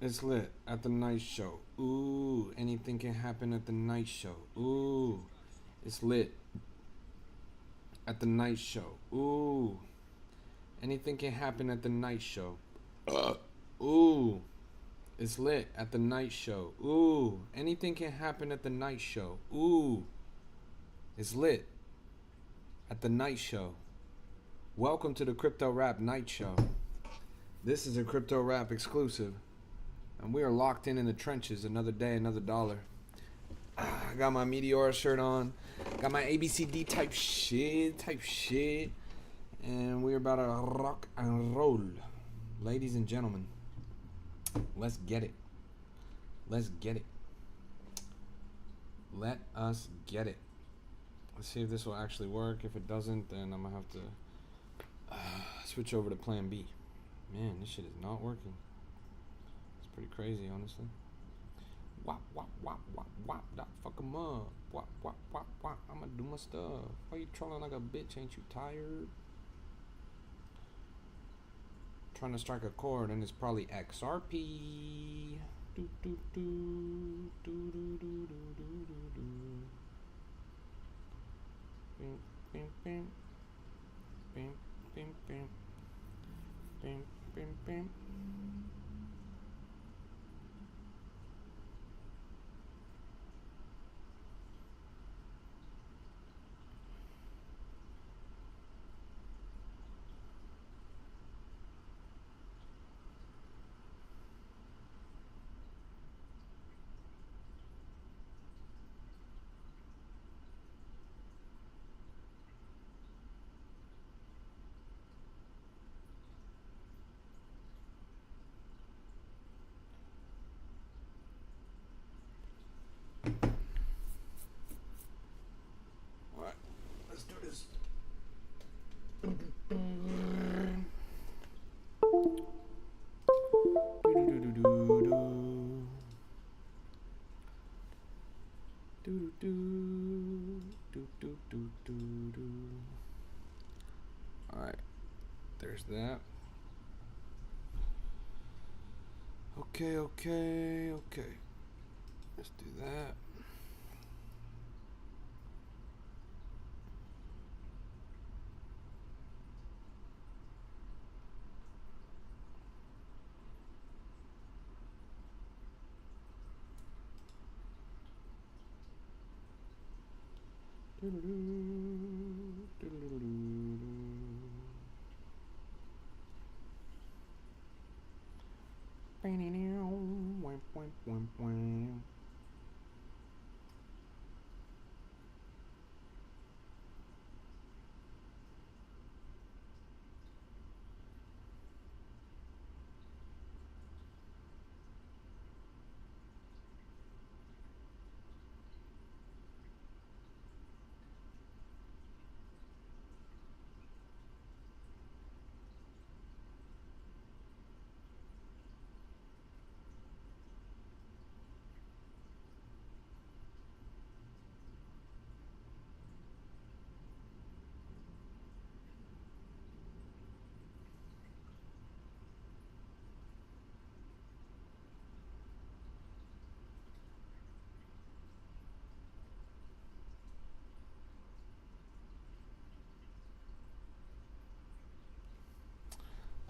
It's lit at the night show. Ooh, anything can happen at the night show. Ooh, it's lit at the night show. Ooh, anything can happen at the night show. Ooh, it's lit at the night show. Ooh, anything can happen at the night show. Ooh, it's lit at the night show. Welcome to the Crypto Rap Night Show. This is a Crypto Rap exclusive, and we are locked in the trenches. Another day, another dollar. I got my Meteora shirt on, got my ABCD type shit, and we're about to rock and roll. Ladies and gentlemen, let's get it. Let's get it. Let us get it. Let's see if this will actually work. If it doesn't, then I'm gonna have to switch over to plan B. Man, this shit is not working. It's pretty crazy, honestly. Wop, wop, wop, wop, wop, dot, fuck 'em up. Wop, wop, wop, wop, I'ma do my stuff. Why you trolling like a bitch? Ain't you tired? Trying to strike a chord, and it's probably XRP. Do, do, do, do, do, do, do, do, do, do. Bing, bing, bing. Bing, bing, bing. Bing, bing, bing. Alright, let's do this. Alright, there's that. Okay. Let's do that.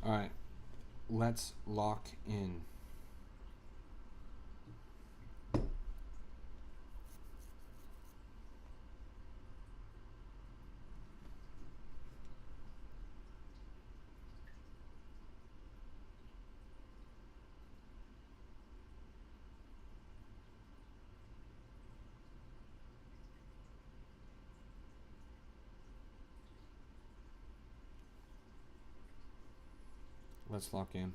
Alright, let's lock in. Let's lock in.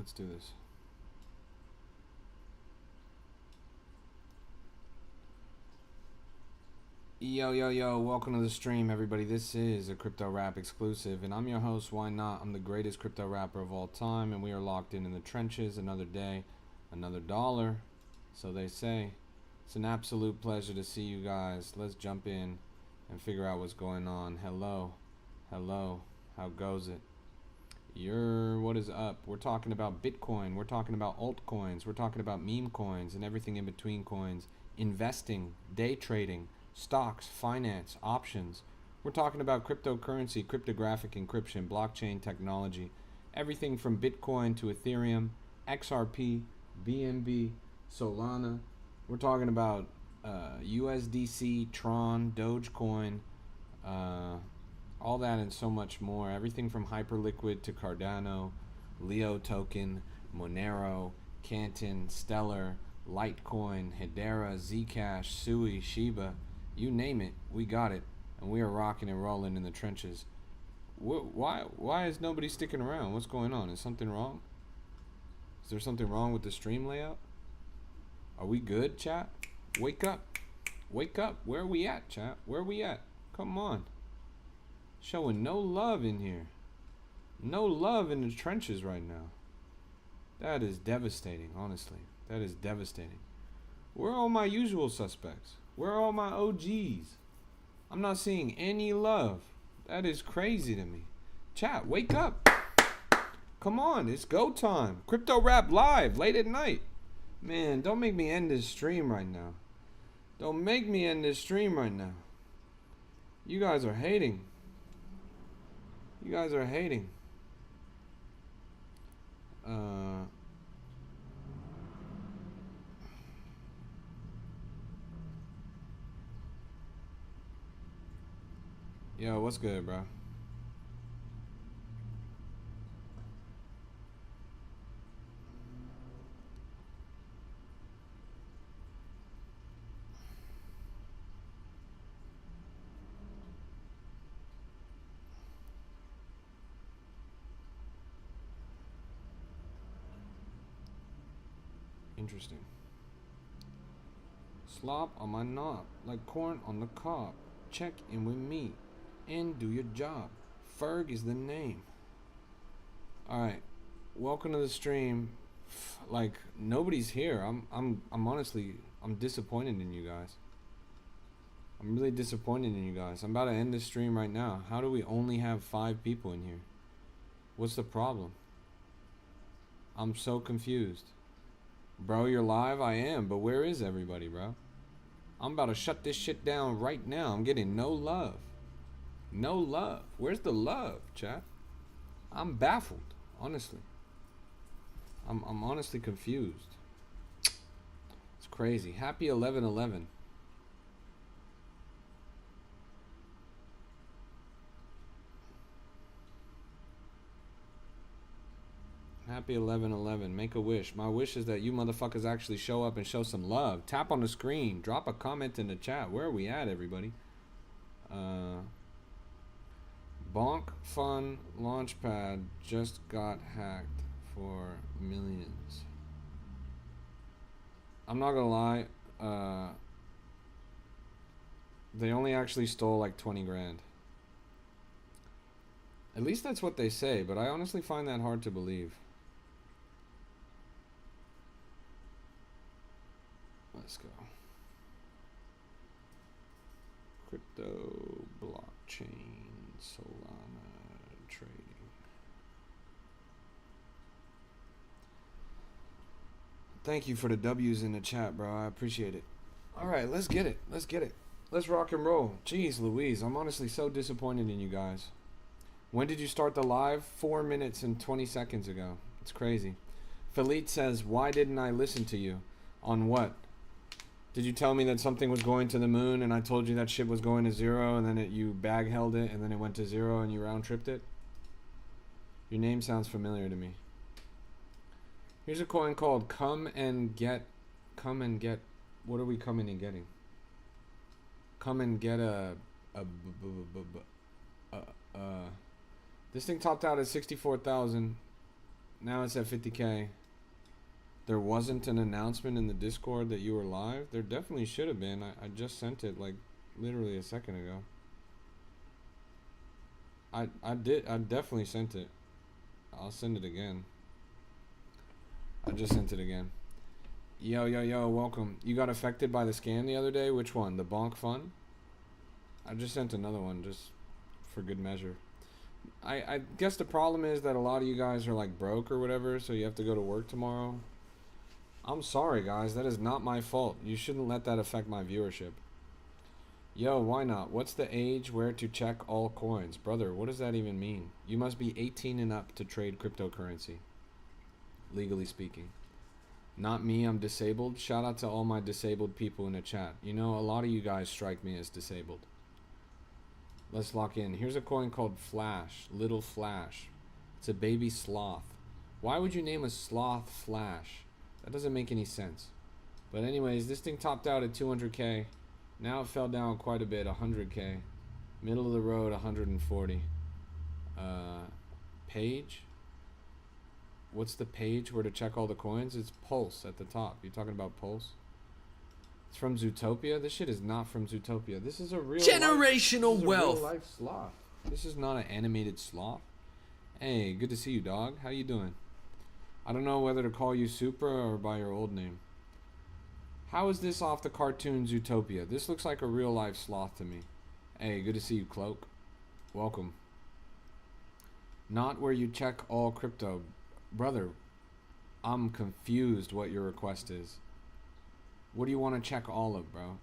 Let's do this. Yo, yo, yo, welcome to the stream, everybody. This is a Crypto Rap exclusive, and I'm your host, Ynot. I'm the greatest crypto rapper of all time, and we are locked in the trenches. Another day, another dollar, so they say. It's an absolute pleasure to see you guys. Let's jump in and figure out what's going on. Hello, hello, how goes it? What is up? We're talking about Bitcoin, we're talking about altcoins, we're talking about meme coins and everything in between coins, investing, day trading, stocks, finance, options. We're talking about cryptocurrency, cryptographic encryption, blockchain technology, everything from Bitcoin to Ethereum, XRP, BNB, Solana. We're talking about USDC, Tron, Dogecoin, all that and so much more. Everything from Hyperliquid to Cardano, Leo token, Monero, Canton, Stellar, Litecoin, Hedera, Zcash, Sui, Shiba. You name it, we got it, and we are rocking and rolling in the trenches. Why is nobody sticking around? What's going on? Is something wrong? Is there something wrong with the stream layout? Are we good, chat? Wake up. Wake up. Where are we at, chat? Where are we at? Come on. Showing no love in here. No love in the trenches right now. That is devastating, honestly. That is devastating. Where are all my usual suspects? Where are all my OGs? I'm not seeing any love. That is crazy to me. Chat, wake up. Come on, it's go time. Crypto Rap live, late at night. Man, don't make me end this stream right now. Don't make me end this stream right now. You guys are hating. You guys are hating. Yo, what's good, bro? Interesting. Slop on my knob, like corn on the cob. Check in with me and do your job. Ferg is the name. Alright. Welcome to the stream. Like, nobody's here. I'm honestly, I'm disappointed in you guys. I'm really disappointed in you guys. I'm about to end this stream right now. How do we only have 5 people in here? What's the problem? I'm so confused. Bro, you're live? I am, but where is everybody, bro? I'm about to shut this shit down right now. I'm getting no love. No love. Where's the love, chat? I'm baffled, honestly. I'm honestly confused. It's crazy. Happy 11/11. Happy 11/11. Make a wish. My wish is that you motherfuckers actually show up and show some love. Tap on the screen. Drop a comment in the chat. Where are we at, everybody? Bonk Fun Launchpad just got hacked for millions. I'm not gonna lie. They only actually stole like 20 grand. At least that's what they say, but I honestly find that hard to believe. Let's go. Crypto, blockchain, Solana, trading. Thank you for the W's in the chat, bro. I appreciate it. All right, let's get it. Let's get it. Let's rock and roll. Jeez Louise, I'm honestly so disappointed in you guys. When did you start the live? 4 minutes and 20 seconds ago. It's crazy. Philippe says, why didn't I listen to you? On what? Did you tell me that something was going to the moon and I told you that shit was going to 0 and then you bag held it and then it went to 0 and you round tripped it? Your name sounds familiar to me. Here's a coin called Come and Get. What are we coming and getting? Come and get this thing topped out at 64,000. Now it's at 50K. There wasn't an announcement in the Discord that you were live? There definitely should have been. I just sent it like literally a second ago. I definitely sent it. I'll send it again. I just sent it again. Yo, welcome. You got affected by the scam the other day? Which one? The bonk fun? I just sent another one just for good measure. I guess the problem is that a lot of you guys are like broke or whatever, so you have to go to work tomorrow. I'm sorry, guys. That is not my fault. You shouldn't let that affect my viewership. Yo, why not? What's the age where to check all coins? Brother, what does that even mean? You must be 18 and up to trade cryptocurrency, legally speaking. Not me, I'm disabled. Shout out to all my disabled people in the chat. You know, a lot of you guys strike me as disabled. Let's lock in. Here's a coin called Flash. Little Flash. It's a baby sloth. Why would you name a sloth Flash? That doesn't make any sense. But anyways, this thing topped out at 200K. Now it fell down quite a bit, 100K. Middle of the road, 140. Page? What's the page where to check all the coins? It's Pulse at the top. You talking about Pulse? It's from Zootopia? This shit is not from Zootopia. This is a real generational wealth. Real life sloth. This is not an animated sloth. Hey, good to see you, dog. How you doing? I don't know whether to call you Supra or by your old name. How is this off the cartoon Zootopia? This looks like a real life sloth to me. Hey, good to see you, Cloak. Welcome. Not where you check all crypto. Brother, I'm confused what your request is. What do you want to check all of, bro?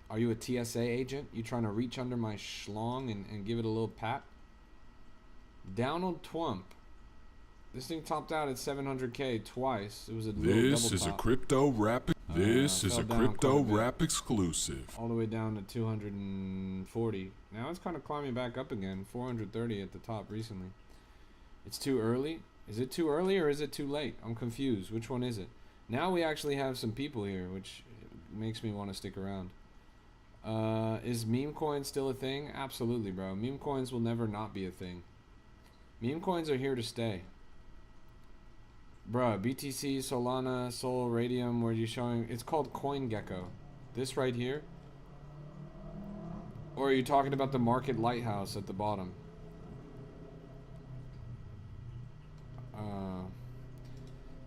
Are you a TSA agent? You trying to reach under my schlong and give it a little pat? Donald Twump. This thing topped out at 700K twice. It was a little double top. This is a crypto rap. This is a crypto rap exclusive. All the way down to 240. Now it's kind of climbing back up again. 430 at the top recently. It's too early. Is it too early or is it too late? I'm confused. Which one is it? Now we actually have some people here, which makes me want to stick around. Is meme coin still a thing? Absolutely, bro. Meme coins will never not be a thing. Meme coins are here to stay. Bruh, BTC, Solana, Sol, Radium, where you showing? It's called CoinGecko. This right here? Or are you talking about the Market Lighthouse at the bottom?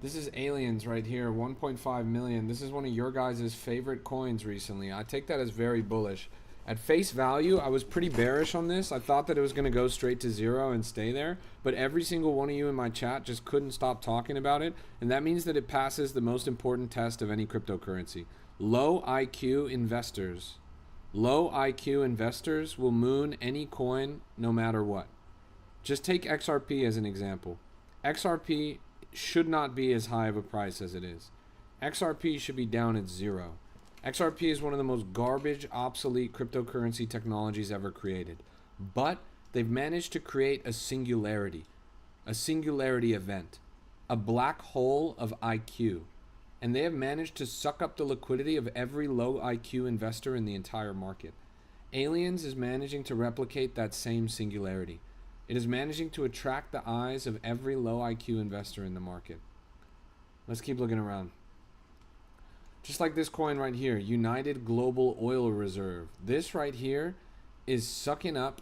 This is Aliens right here, 1.5 million. This is one of your guys' favorite coins recently. I take that as very bullish. At face value, I was pretty bearish on this. I thought that it was going to go straight to zero and stay there. But every single one of you in my chat just couldn't stop talking about it. And that means that it passes the most important test of any cryptocurrency. Low IQ investors. Low IQ investors will moon any coin no matter what. Just take XRP as an example. XRP should not be as high of a price as it is. XRP should be down at zero. XRP is one of the most garbage, obsolete cryptocurrency technologies ever created. But they've managed to create a singularity event, a black hole of IQ. And they have managed to suck up the liquidity of every low IQ investor in the entire market. Aliens is managing to replicate that same singularity. It is managing to attract the eyes of every low IQ investor in the market. Let's keep looking around. Just like this coin right here, United Global Oil Reserve. This right here is sucking up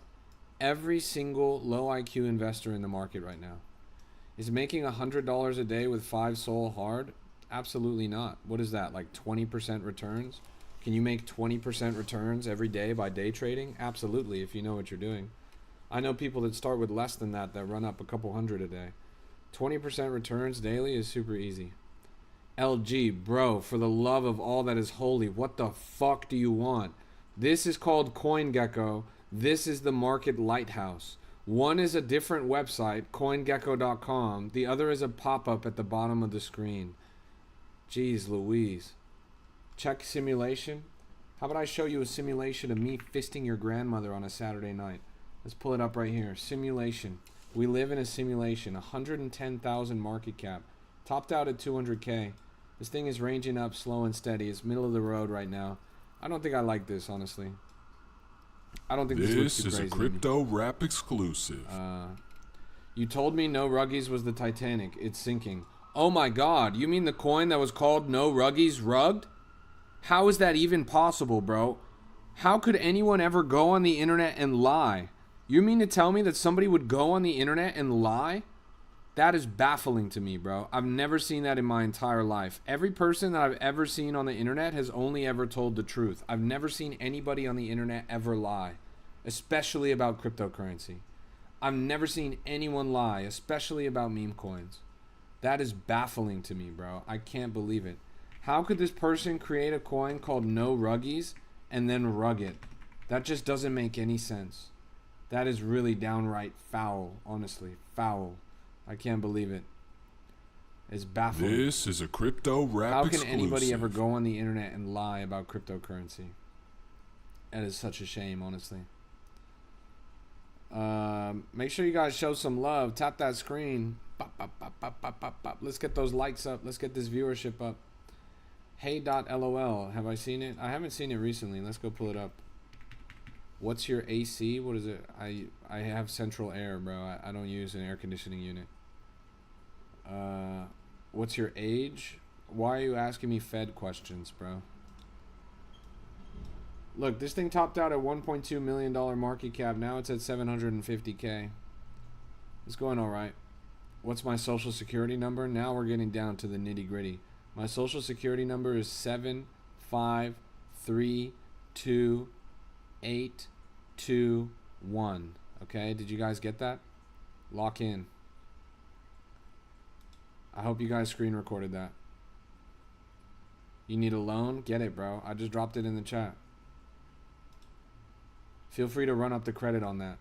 every single low IQ investor in the market right now. Is making $100 a day with 5 Sol hard? Absolutely not. What is that, like 20% returns? Can you make 20% returns every day by day trading? Absolutely, if you know what you're doing. I know people that start with less than that run up a couple hundred a day. 20% returns daily is super easy. LG, bro, for the love of all that is holy, what the fuck do you want? This is called CoinGecko. This is the Market Lighthouse. One is a different website, coingecko.com. The other is a pop-up at the bottom of the screen. Jeez Louise. Check simulation. How about I show you a simulation of me fisting your grandmother on a Saturday night? Let's pull it up right here. Simulation. We live in a simulation. 110,000 market cap. Topped out at 200K. This thing is ranging up slow and steady. It's middle of the road right now. I don't think I like this, honestly. I don't think this looks too crazy. This is a crypto rap exclusive. You told me No Ruggies was the Titanic. It's sinking. Oh my god, you mean the coin that was called No Ruggies rugged? How is that even possible, bro? How could anyone ever go on the internet and lie? You mean to tell me that somebody would go on the internet and lie? That is baffling to me, bro. I've never seen that in my entire life. Every person that I've ever seen on the internet has only ever told the truth. I've never seen anybody on the internet ever lie, especially about cryptocurrency. I've never seen anyone lie, especially about meme coins. That is baffling to me, bro. I can't believe it. How could this person create a coin called No Ruggies and then rug it? That just doesn't make any sense. That is really downright foul, honestly. Foul. I can't believe it. It's baffling. This is a crypto rap How can exclusive. anybody ever go on the internet and lie about cryptocurrency? That is such a shame, honestly. Make sure you guys show some love. Tap that screen. Bop, bop, bop, bop, bop, bop, bop. Let's get those likes up. Let's get this viewership up. Hey.lol. Have I seen it? I haven't seen it recently. Let's go pull it up. What's your AC? What is it? I have central air, bro. I don't use an air conditioning unit. What's your age? Why are you asking me Fed questions, bro? Look, this thing topped out at $1.2 million market cap. Now it's at 750K. It's going all right. What's my social security number? Now we're getting down to the nitty gritty. My social security number is 7532821. Okay, did you guys get that? Lock in. I hope you guys screen recorded that. You need a loan? Get it, bro. I just dropped it in the chat. Feel free to run up the credit on that.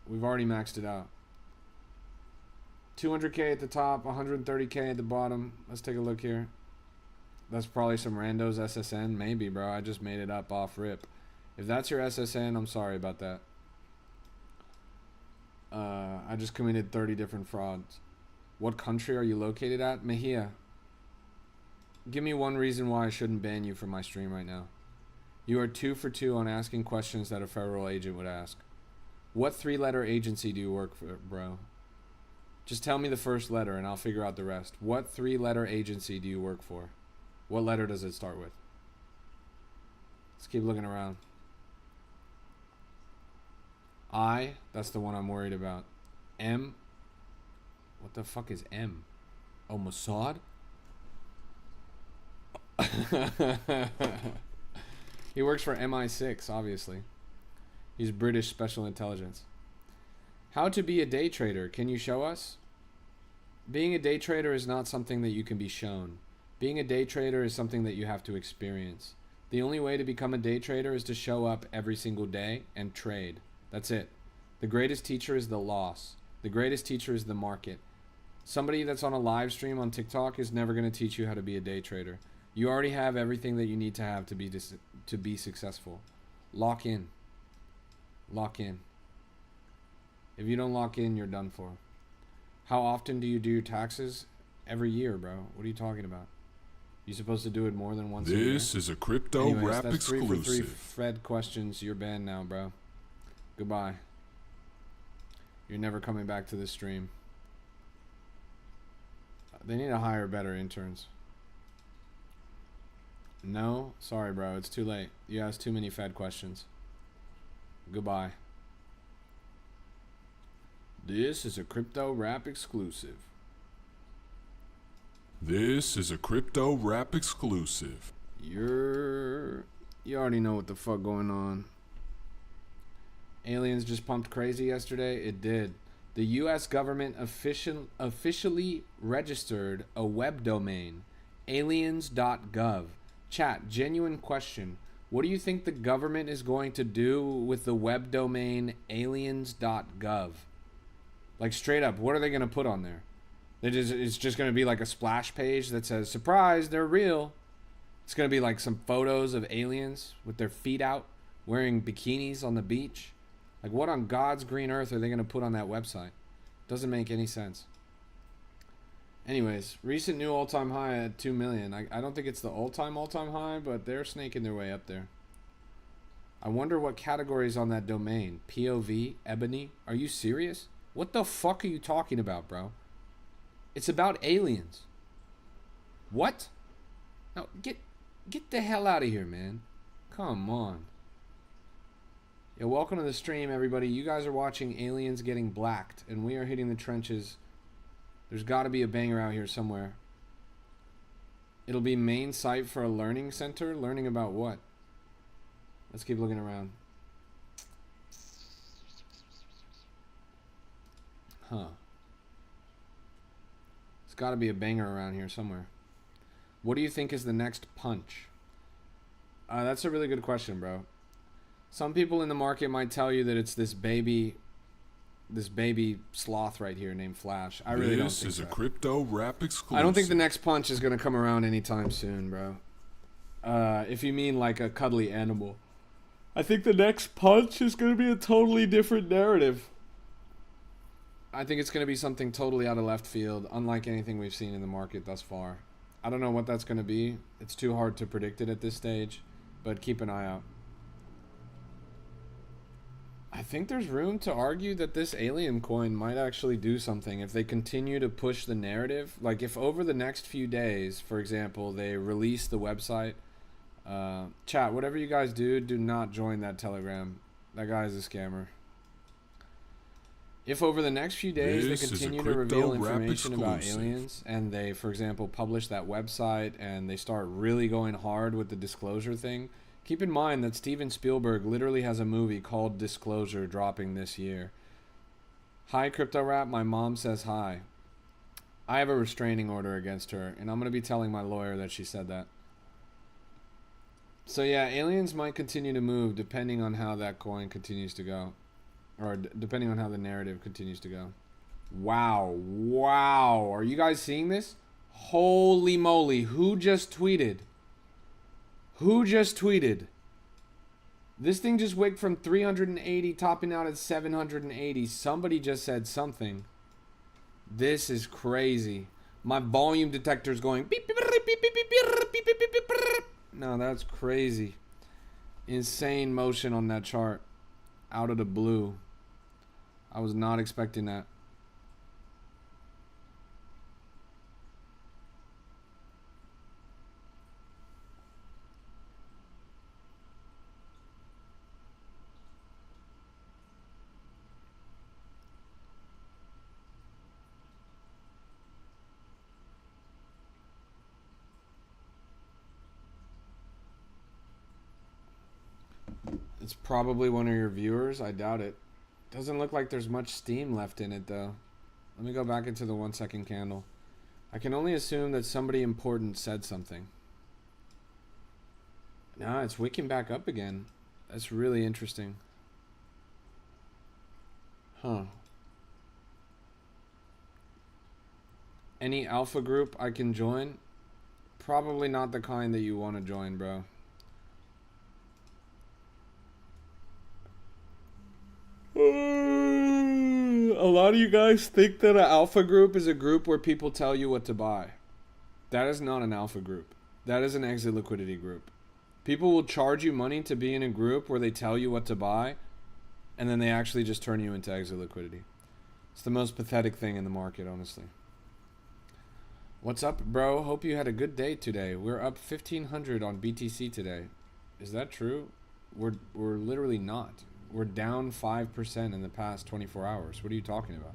We've already maxed it out. 200K at the top, 130K at the bottom. Let's take a look here. That's probably some rando's SSN. Maybe, bro. I just made it up off rip. If that's your SSN, I'm sorry about that. I just committed 30 different frauds. What country are you located at? Mejia. Give me one reason why I shouldn't ban you from my stream right now. You are 2 for 2 on asking questions that a federal agent would ask. What 3-letter agency do you work for, bro? Just tell me the first letter and I'll figure out the rest. What 3-letter agency do you work for? What letter does it start with? Let's keep looking around. I, that's the one I'm worried about. M, what the fuck is M? Oh, Mossad? He works for MI6, obviously. He's British Special Intelligence. How to be a day trader? Can you show us? Being a day trader is not something that you can be shown. Being a day trader is something that you have to experience. The only way to become a day trader is to show up every single day and trade. That's it. The greatest teacher is the loss. The greatest teacher is the market. Somebody that's on a live stream on TikTok is never going to teach you how to be a day trader. You already have everything that you need to have to be successful. Lock in. Lock in. If you don't lock in, you're done for. How often do you do your taxes? Every year, bro. What are you talking about? You supposed to do it more than once a year? This is a crypto rap that's exclusive. 3 for 3 Fed questions. You're banned now, bro. Goodbye. You're never coming back to this stream. They need to hire better interns. No? Sorry, bro. It's too late. You asked too many Fed questions. Goodbye. This is a crypto rap exclusive. This is a crypto rap exclusive. You already know what the fuck going on. Aliens just pumped crazy yesterday. It did. The U.S. government officially registered a web domain, aliens.gov. Chat, genuine question. What do you think the government is going to do with the web domain aliens.gov? Like, straight up, what are they going to put on there? It's just going to be like a splash page that says, surprise, they're real. It's going to be like some photos of aliens with their feet out, wearing bikinis on the beach. Like, what on God's green earth are they going to put on that website? Doesn't make any sense. Anyways, recent new all-time high at 2 million. I don't think it's the all-time high, but they're snaking their way up there. I wonder what category is on that domain. POV? Ebony? Are you serious? What the fuck are you talking about, bro? It's about aliens. What? No, get the hell out of here, man. Come on. Yeah, welcome to the stream, everybody. You guys are watching aliens getting blacked, and we are hitting the trenches. There's got to be a banger out here somewhere. It'll be main site for a learning center. Learning about what? Let's keep looking around. Huh. There's got to be a banger around here somewhere. What do you think is the next punch? That's a really good question, bro. Some people in the market might tell you that it's this baby sloth right here named Flash. I really don't think so. This is a crypto rap exclusive. I don't think the next punch is going to come around anytime soon, bro. If you mean like a cuddly animal. I think the next punch is going to be a totally different narrative. I think it's going to be something totally out of left field, unlike anything we've seen in the market thus far. I don't know what that's going to be. It's too hard to predict it at this stage, but keep an eye out. I think there's room to argue that this alien coin might actually do something if they continue to push the narrative. Like if over the next few days, for example, they release the website. Chat, whatever you guys do not join that Telegram. That guy is a scammer. If over the next few days they continue to reveal information about aliens and they, for example, publish that website and they start really going hard with the disclosure thing, keep in mind that Steven Spielberg literally has a movie called Disclosure dropping this year. Hi, Crypto Rap. My mom says hi. I have a restraining order against her, and I'm going to be telling my lawyer that she said that. So yeah, aliens might continue to move depending on how that coin continues to go. Or depending on how the narrative continues to go. Wow. Wow. Are you guys seeing this? Holy moly. Who just tweeted? Who just tweeted? This thing just went from 380 topping out at 780. Somebody just said something. This is crazy. My volume detector's going beep, beep, beep, beep, beep, beep, beep, beep, beep, beep, beep. No, that's crazy. Insane motion on that chart. Out of the blue. I was not expecting that. It's probably one of your viewers. I doubt it. Doesn't look like there's much steam left in it, though. Let me go back into the 1 second candle. I can only assume that somebody important said something. Nah, it's wicking back up again. That's really interesting. Huh. Any alpha group I can join? Probably not the kind that you want to join, bro. A lot of you guys think that an alpha group is a group where people tell you what to buy. That is not an alpha group. That is an exit liquidity group. People will charge you money to be in a group where they tell you what to buy, and then they actually just turn you into exit liquidity. It's the most pathetic thing in the market, honestly. What's up, bro? Hope you had a good day today. We're up 1,500 on BTC today. Is that true? We're literally not. We're down 5% in the past 24 hours. What are you talking about?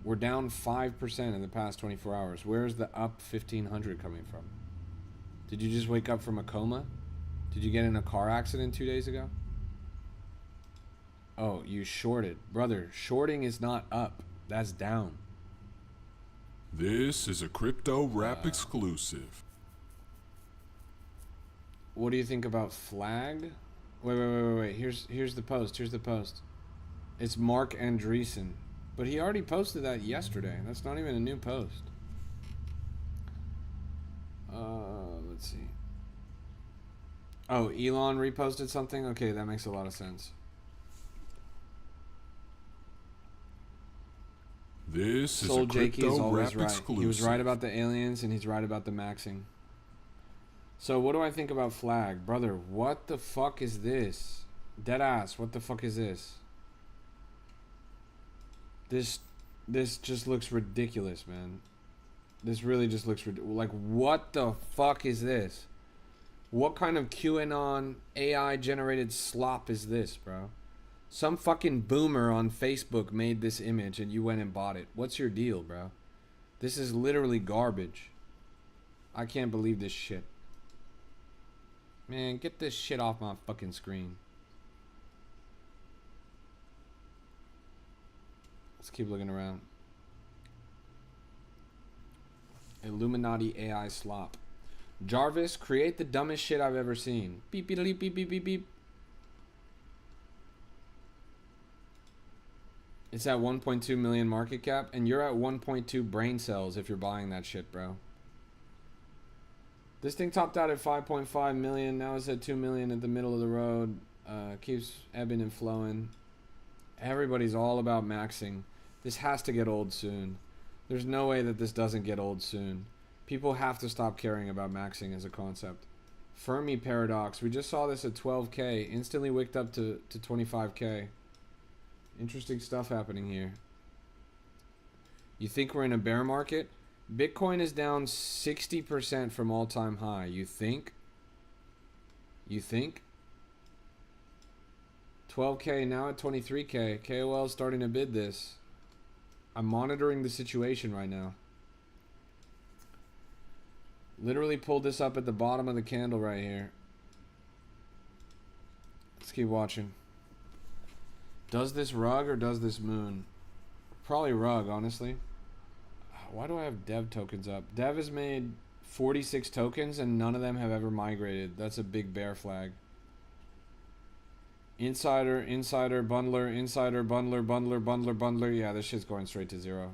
We're down 5% in the past 24 hours. Where's the up 1,500 coming from? Did you just wake up from a coma? Did you get in a car accident 2 days ago? Oh, you shorted. Brother, shorting is not up. That's down. This is a crypto rap exclusive. What do you think about Flag? Wait. Here's the post. Here's the post. It's Mark Andreessen. But he already posted that yesterday. That's not even a new post. Let's see. Oh, Elon reposted something? Okay, that makes a lot of sense. This is a crypto rap exclusive. He was right about the aliens and he's right about the maxing. So what do I think about Flag? Brother, what the fuck is this? Deadass, what the fuck is this? This just looks ridiculous, man. This really just looks like, what the fuck is this? What kind of QAnon AI generated slop is this, bro? Some fucking boomer on Facebook made this image and you went and bought it. What's your deal, bro? This is literally garbage. I can't believe this shit. Man, get this shit off my fucking screen. Let's keep looking around. Illuminati AI slop. Jarvis, create the dumbest shit I've ever seen. Beep beep beep beep beep beep beep. It's at 1.2 million market cap, and you're at 1.2 brain cells if you're buying that shit, bro. This thing topped out at 5.5 million. Now it's at 2 million at the middle of the road. Keeps ebbing and flowing. Everybody's all about maxing. This has to get old soon. There's no way that this doesn't get old soon. People have to stop caring about maxing as a concept. Fermi paradox. We just saw this at 12K. Instantly wicked up to 25K. Interesting stuff happening here. You think we're in a bear market? Bitcoin is down 60% from all-time high. You think? You think? 12K, now at 23K. KOL is starting to bid this. I'm monitoring the situation right now. Literally pulled this up at the bottom of the candle right here. Let's keep watching. Does this rug or does this moon? Probably rug, honestly. Why do I have dev tokens up? Dev has made 46 tokens and none of them have ever migrated. That's a big bear flag. Insider, insider, bundler, insider, bundler, bundler, bundler, bundler. Yeah, this shit's going straight to zero.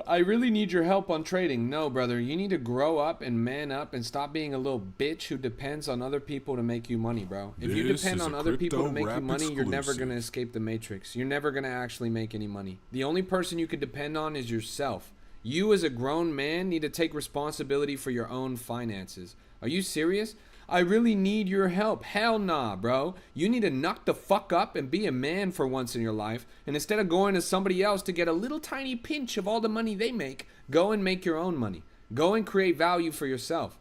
I really need your help on trading. No, brother. You need to grow up and man up and stop being a little bitch who depends on other people to make you money, bro. If you depend on other people to make you money, you're never going to escape the matrix. You're never going to actually make any money. The only person you can depend on is yourself. You as a grown man need to take responsibility for your own finances. Are you serious? I really need your help. Hell nah, bro. You need to knock the fuck up and be a man for once in your life. And instead of going to somebody else to get a little tiny pinch of all the money they make, go and make your own money. Go and create value for yourself.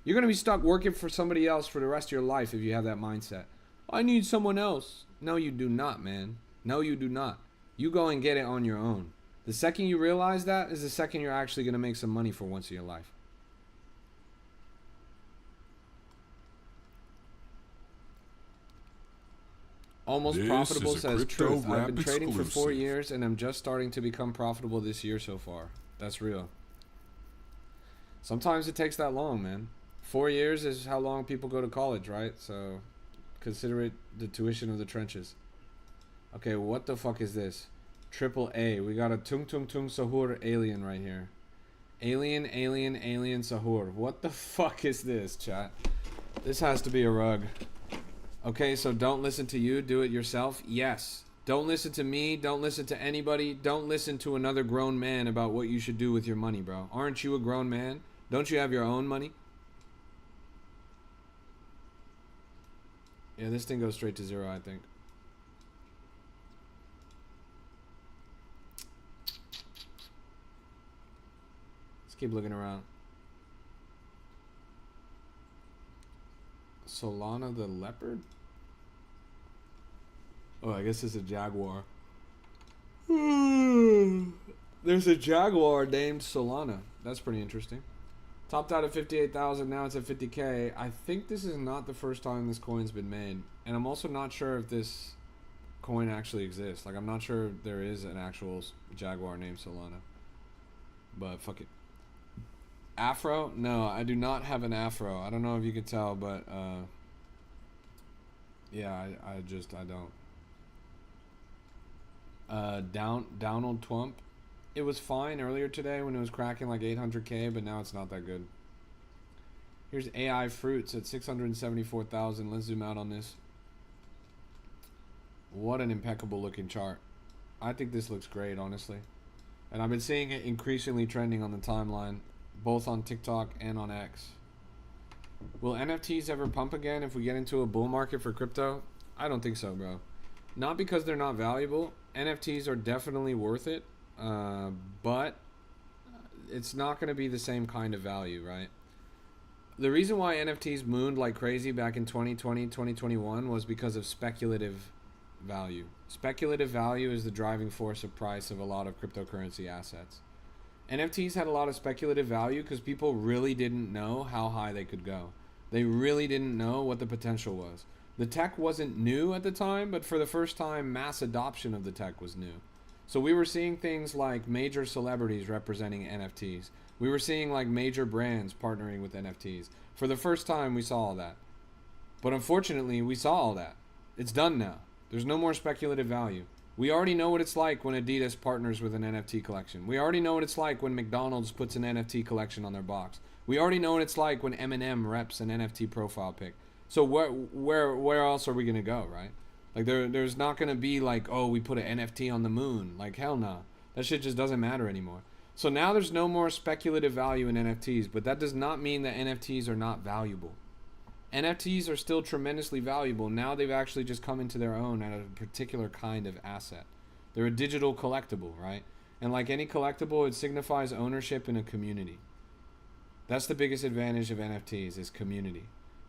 You're going to be stuck working for somebody else for the rest of your life if you have that mindset. I need someone else. No, you do not, man. No, you do not. You go and get it on your own. The second you realize that is the second you're actually going to make some money for once in your life. Almost profitable says truth. I've been trading for 4 years and I'm just starting to become profitable this year so far. That's real. Sometimes it takes that long, man. 4 years is how long people go to college, right? So consider it the tuition of the trenches. Okay, what the fuck is this? Triple A. We got a Tung Tung Tung Sahur alien right here. Alien, alien, alien Sahur. What the fuck is this, chat? This has to be a rug. Okay, so don't listen to you, do it yourself. Yes. Don't listen to me, don't listen to anybody. Don't listen to another grown man about what you should do with your money, bro. Aren't you a grown man? Don't you have your own money? Yeah, this thing goes straight to zero, I think. Let's keep looking around. Solana the leopard? Oh, I guess it's a jaguar. There's a jaguar named Solana. That's pretty interesting. Topped out at 58,000, now it's at 50K. I think this is not the first time this coin's been made. And I'm also not sure if this coin actually exists. Like, I'm not sure if there is an actual jaguar named Solana. But fuck it. Afro? No, I do not have an afro. I don't know if you can tell, but yeah, I don't. Donald Trump. It was fine earlier today when it was cracking like 800K, but now it's not that good. Here's AI Fruits at 674,000. Let's zoom out on this. What an impeccable looking chart. I think this looks great, honestly. And I've been seeing it increasingly trending on the timeline, both on TikTok and on X. Will NFTs ever pump again if we get into a bull market for crypto? I don't think so, bro. Not because they're not valuable. NFTs are definitely worth it, but it's not going to be the same kind of value, right? The reason why NFTs mooned like crazy back in 2020, 2021 was because of speculative value. Speculative value is the driving force of price of a lot of cryptocurrency assets. NFTs had a lot of speculative value because people really didn't know how high they could go. They really didn't know what the potential was. The tech wasn't new at the time, but for the first time, mass adoption of the tech was new. So we were seeing things like major celebrities representing NFTs. We were seeing like major brands partnering with NFTs. For the first time, we saw all that. But unfortunately, we saw all that. It's done now. There's no more speculative value. We already know what it's like when Adidas partners with an NFT collection. We already know what it's like when McDonald's puts an NFT collection on their box. We already know what it's like when Eminem reps an NFT profile pic. So where else are we gonna go, right? Like there's not gonna be like, oh, we put an NFT on the moon. Like hell no. That shit just doesn't matter anymore. So now there's no more speculative value in NFTs, but that does not mean that NFTs are not valuable. NFTs are still tremendously valuable. Now they've actually just come into their own at a particular kind of asset. They're a digital collectible, right? And like any collectible, it signifies ownership in a community. That's the biggest advantage of NFTs is community.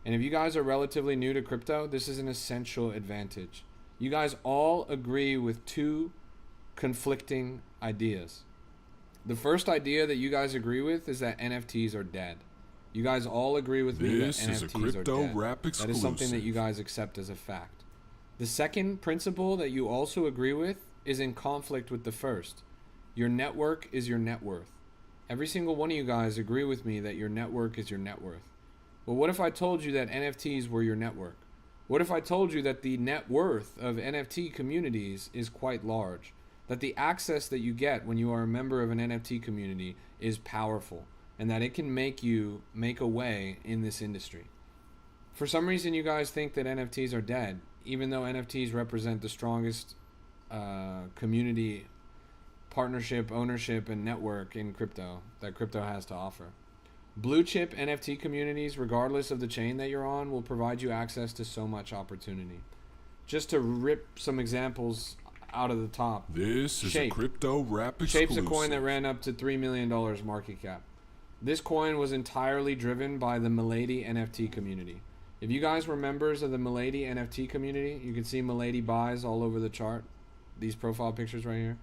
And if you guys are relatively new to crypto, this is an essential advantage. You guys all agree with two conflicting ideas. The first idea that you guys agree with is that NFTs are dead. You guys all agree with me that NFTs are dead. That is something that you guys accept as a fact. The second principle that you also agree with is in conflict with the first. Your network is your net worth. Every single one of you guys agree with me that your network is your net worth. Well, what if I told you that NFTs were your network? What if I told you that the net worth of NFT communities is quite large? That the access that you get when you are a member of an NFT community is powerful, and that it can make you make a way in this industry. For some reason, you guys think that NFTs are dead, even though NFTs represent the strongest community partnership, ownership, and network in crypto that crypto has to offer. Blue chip NFT communities, regardless of the chain that you're on, will provide you access to so much opportunity. Just to rip some examples out of the top. This is a crypto rap exclusive. Shape's a coin that ran up to $3 million market cap. This coin was entirely driven by the Milady NFT community. If you guys were members of the Milady NFT community, you can see Milady buys all over the chart. These profile pictures right here.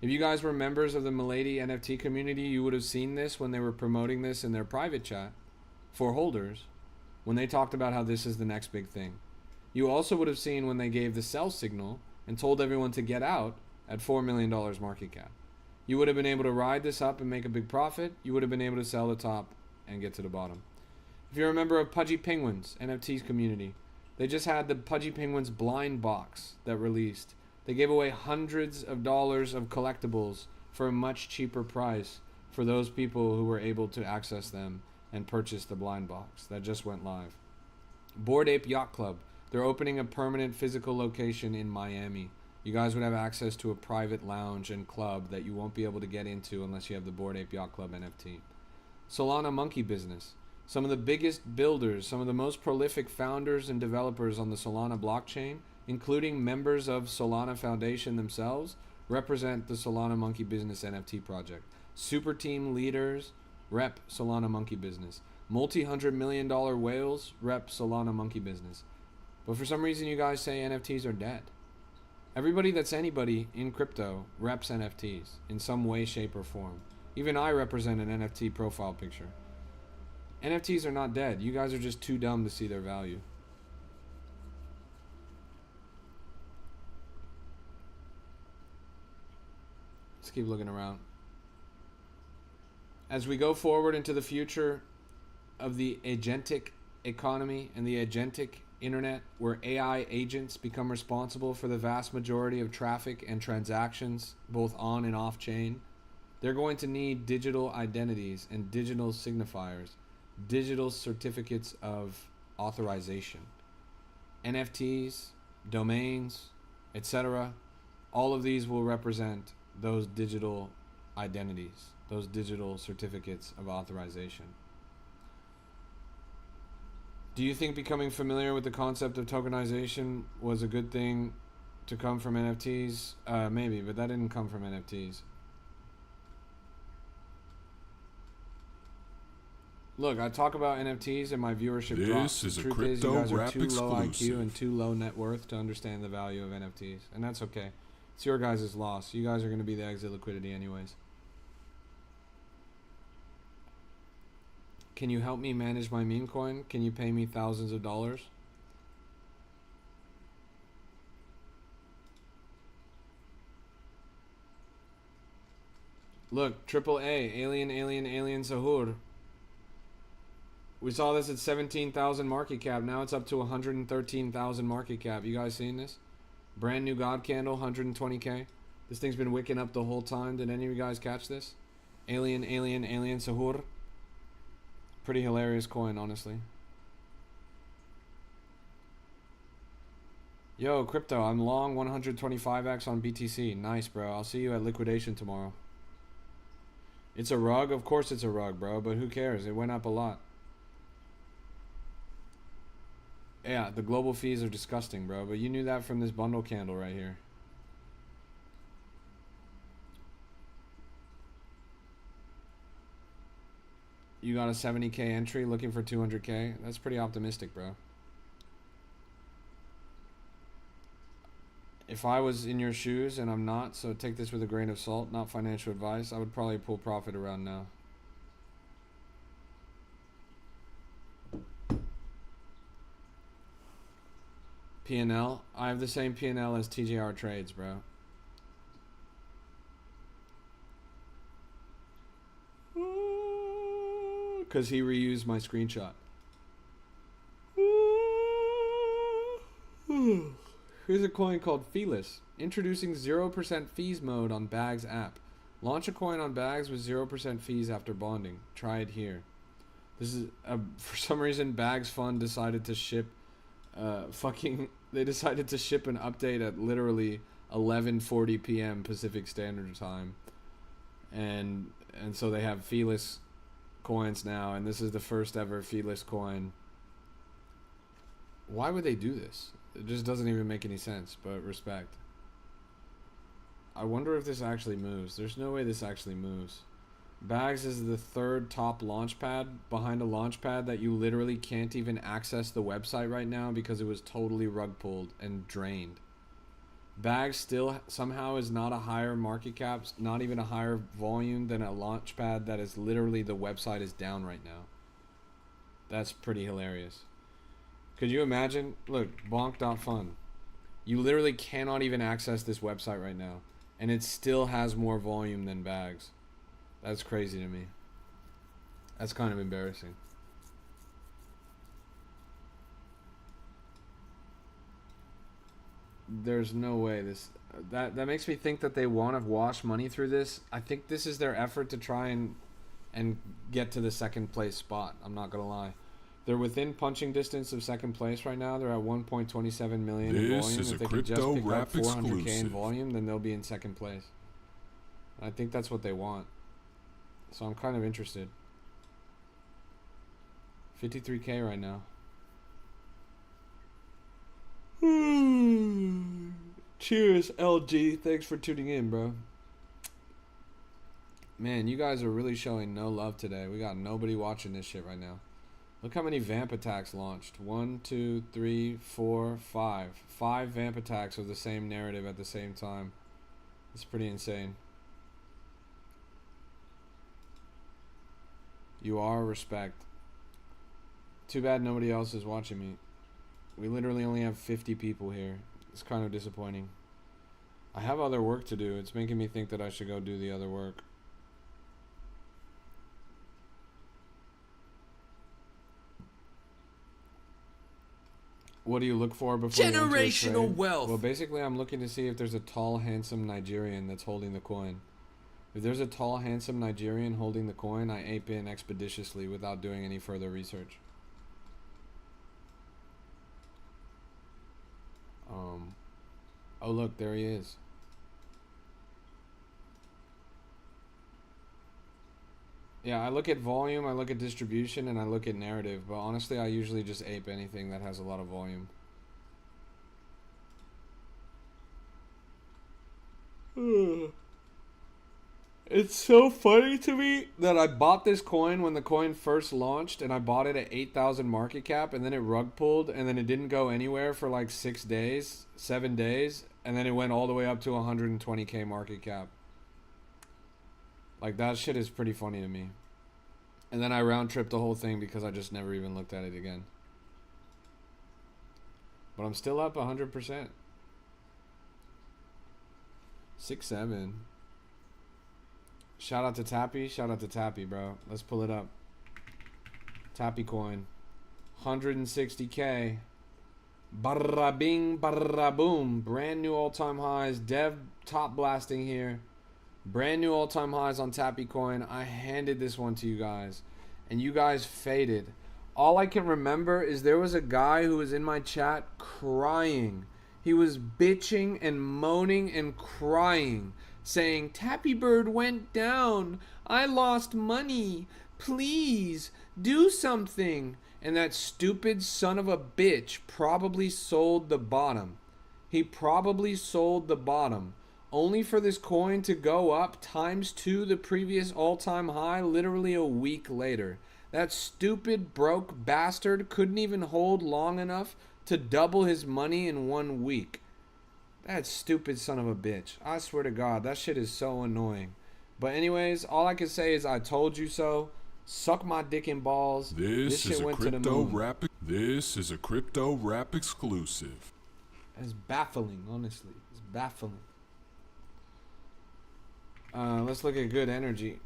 If you guys were members of the Milady NFT community, you would have seen this when they were promoting this in their private chat for holders, when they talked about how this is the next big thing. You also would have seen when they gave the sell signal and told everyone to get out at $4 million market cap. You would have been able to ride this up and make a big profit. You would have been able to sell the top and get to the bottom. If you're a member of Pudgy Penguins NFTs community, they just had the Pudgy Penguins blind box that released. They gave away hundreds of dollars of collectibles for a much cheaper price for those people who were able to access them and purchase the blind box that just went live. Bored Ape Yacht Club, they're opening a permanent physical location in Miami. You guys would have access to a private lounge and club that you won't be able to get into unless you have the Bored Ape Yacht Club NFT. Solana Monkey Business. Some of the biggest builders, some of the most prolific founders and developers on the Solana blockchain, including members of Solana Foundation themselves, represent the Solana Monkey Business NFT project. Super team leaders rep Solana Monkey Business. Multi-$100 million whales rep Solana Monkey Business. But for some reason you guys say NFTs are dead. Everybody that's anybody in crypto reps NFTs in some way, shape, or form. Even I represent an NFT profile picture. NFTs are not dead. You guys are just too dumb to see their value. Let's keep looking around. As we go forward into the future of the agentic economy and the agentic internet, where AI agents become responsible for the vast majority of traffic and transactions, both on and off chain, they're going to need digital identities and digital signifiers, digital certificates of authorization. NFTs, domains, etc. All of these will represent those digital identities, those digital certificates of authorization. Do you think becoming familiar with the concept of tokenization was a good thing to come from NFTs? Maybe, but that didn't come from NFTs. Look, I talk about NFTs and my viewership drops. This is The a truth is, you crypto guys are rap too low IQ exclusive. and too low net worth to understand the value of NFTs, and that's okay. It's your guys' loss. You guys are going to be the exit liquidity anyways. Can you help me manage my meme coin? Can you pay me thousands of dollars? Look, AAA, Alien Sahur. We saw this at 17,000 market cap. Now it's up to 113,000 market cap. You guys seen this? Brand new God candle, 120K. This thing's been wicking up the whole time. Did any of you guys catch this? Alien Sahur. Pretty hilarious coin, honestly. Yo, crypto, I'm long 125x on BTC. Nice, bro. I'll see you at liquidation tomorrow. It's a rug? Of course it's a rug, bro, but who cares? It went up a lot. Yeah, the global fees are disgusting, bro, but you knew that from this bundle candle right here. You got a 70K entry looking for 200K? That's pretty optimistic, bro. If I was in your shoes, and I'm not, so take this with a grain of salt, not financial advice, I would probably pull profit around now. P&L? I have the same P&L as TJR Trades, bro. Because he reused my screenshot. Here's a coin called Feeless. Introducing 0% fees mode on Bags app. Launch a coin on Bags with 0% fees after bonding. Try it here. This is for some reason Bags Fund decided to ship they decided to ship an update at literally 11:40 p.m. Pacific Standard Time. And so they have Feeless coins now, and this is the first ever Feeless coin. Why would they do this? It just doesn't even make any sense, but respect. I wonder if this actually moves. There's no way this actually moves. Bags is the third top launchpad behind a launchpad that you literally can't even access the website right now because it was totally rug pulled and drained. Bags still somehow is not a higher market cap, not even a higher volume than a launchpad that is literally the website is down right now. That's pretty hilarious. Could you imagine? Look, bonk.fun. You literally cannot even access this website right now, and it still has more volume than Bags. That's crazy to me. That's kind of embarrassing. There's no way this... That makes me think that they want to wash money through this. I think this is their effort to try and get to the second place spot. I'm not going to lie. They're within punching distance of second place right now. They're at 1.27 million in volume. This is if a they could just crypto pick up rap 400K in exclusive. volume, then they'll be in second place. I think that's what they want. So I'm kind of interested. 53K right now. Cheers, LG. Thanks for tuning in, bro. Man, you guys are really showing no love today. We got nobody watching this shit right now. Look how many vamp attacks launched. 1, 2, 3, 4, 5. 5 vamp attacks of the same narrative at the same time. It's pretty insane. You are respect. Too bad nobody else is watching me. We literally only have 50 people here. It's kind of disappointing. I have other work to do. It's making me think that I should go do the other work. What do you look for before you enter a Generational trade? wealth. Well, basically, I'm looking to see if there's a tall, handsome Nigerian that's holding the coin. If there's a tall, handsome Nigerian holding the coin, I ape in expeditiously without doing any further research. Oh look, there he is. Yeah, I look at volume, I look at distribution, and I look at narrative. But honestly, I usually just ape anything that has a lot of volume. It's so funny to me that I bought this coin when the coin first launched, and I bought it at 8,000 market cap, and then it rug pulled, and then it didn't go anywhere for like 6 days, 7 days, and then it went all the way up to 120k market cap. Like, that shit is pretty funny to me. And then I round tripped the whole thing because I just never even looked at it again. But I'm still up 100%. 6-7. Shout out to Tappy. Shout out to Tappy, bro. Let's pull it up. Tappy coin. 160k. Barra bing, barra boom. Brand new all-time highs. Dev top blasting here. Brand new all-time highs on Tappy coin. I handed this one to you guys, and you guys faded. All I can remember is there was a guy who was in my chat crying. He was bitching and moaning and crying, saying, Tappy Bird went down. I lost money. Please, do something. And that stupid son of a bitch probably sold the bottom. He probably sold the bottom. Only for this coin to go up ×2 the previous all-time high literally a week later. That stupid broke bastard couldn't even hold long enough to double his money in 1 week. That stupid son of a bitch. I swear to God, that shit is so annoying. But anyways, all I can say is I told you so. Suck my dick and balls. This shit went to the moon. This is a crypto rap exclusive. It's baffling, honestly. It's baffling. Let's look at Good Energy.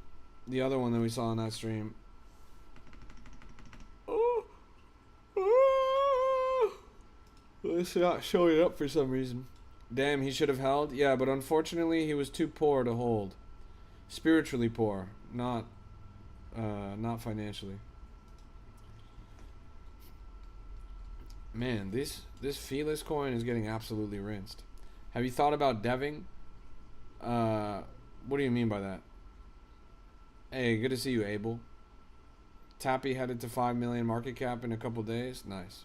The other one that we saw on that stream. It's not showing up for some reason. Damn, he should have held. Yeah, but unfortunately, he was too poor to hold. Spiritually poor, not financially. Man, this feeless coin is getting absolutely rinsed. Have you thought about deving? What do you mean by that? Hey, good to see you, Abel. Tappy headed to 5 million market cap in a couple days. Nice.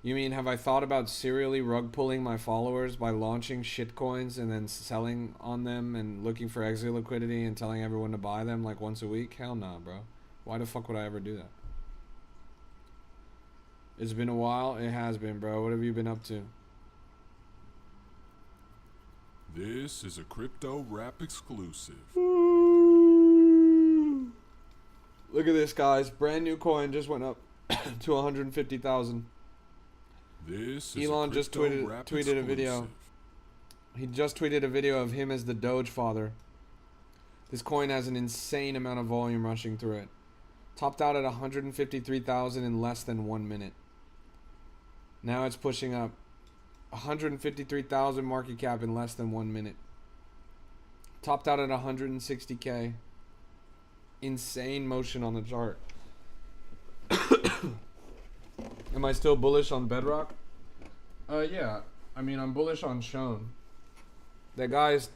You mean, have I thought about serially rug pulling my followers by launching shit coins and then selling on them and looking for exit liquidity and telling everyone to buy them like once a week? Hell nah, bro. Why the fuck would I ever do that? It's been a while. It has been, bro. What have you been up to? This is a crypto rap exclusive. Look at this, guys. Brand new coin just went up to 150,000. This is Elon just tweeted a video. He just tweeted a video of him as the Doge father. This coin has an insane amount of volume rushing through it. Topped out at 153,000 in less than 1 minute. Now it's pushing up 153,000 market cap in less than 1 minute. Topped out at 160k. Insane motion on the chart. Am I still bullish on Bedrock? Yeah. I mean, I'm bullish on Shone. That guy is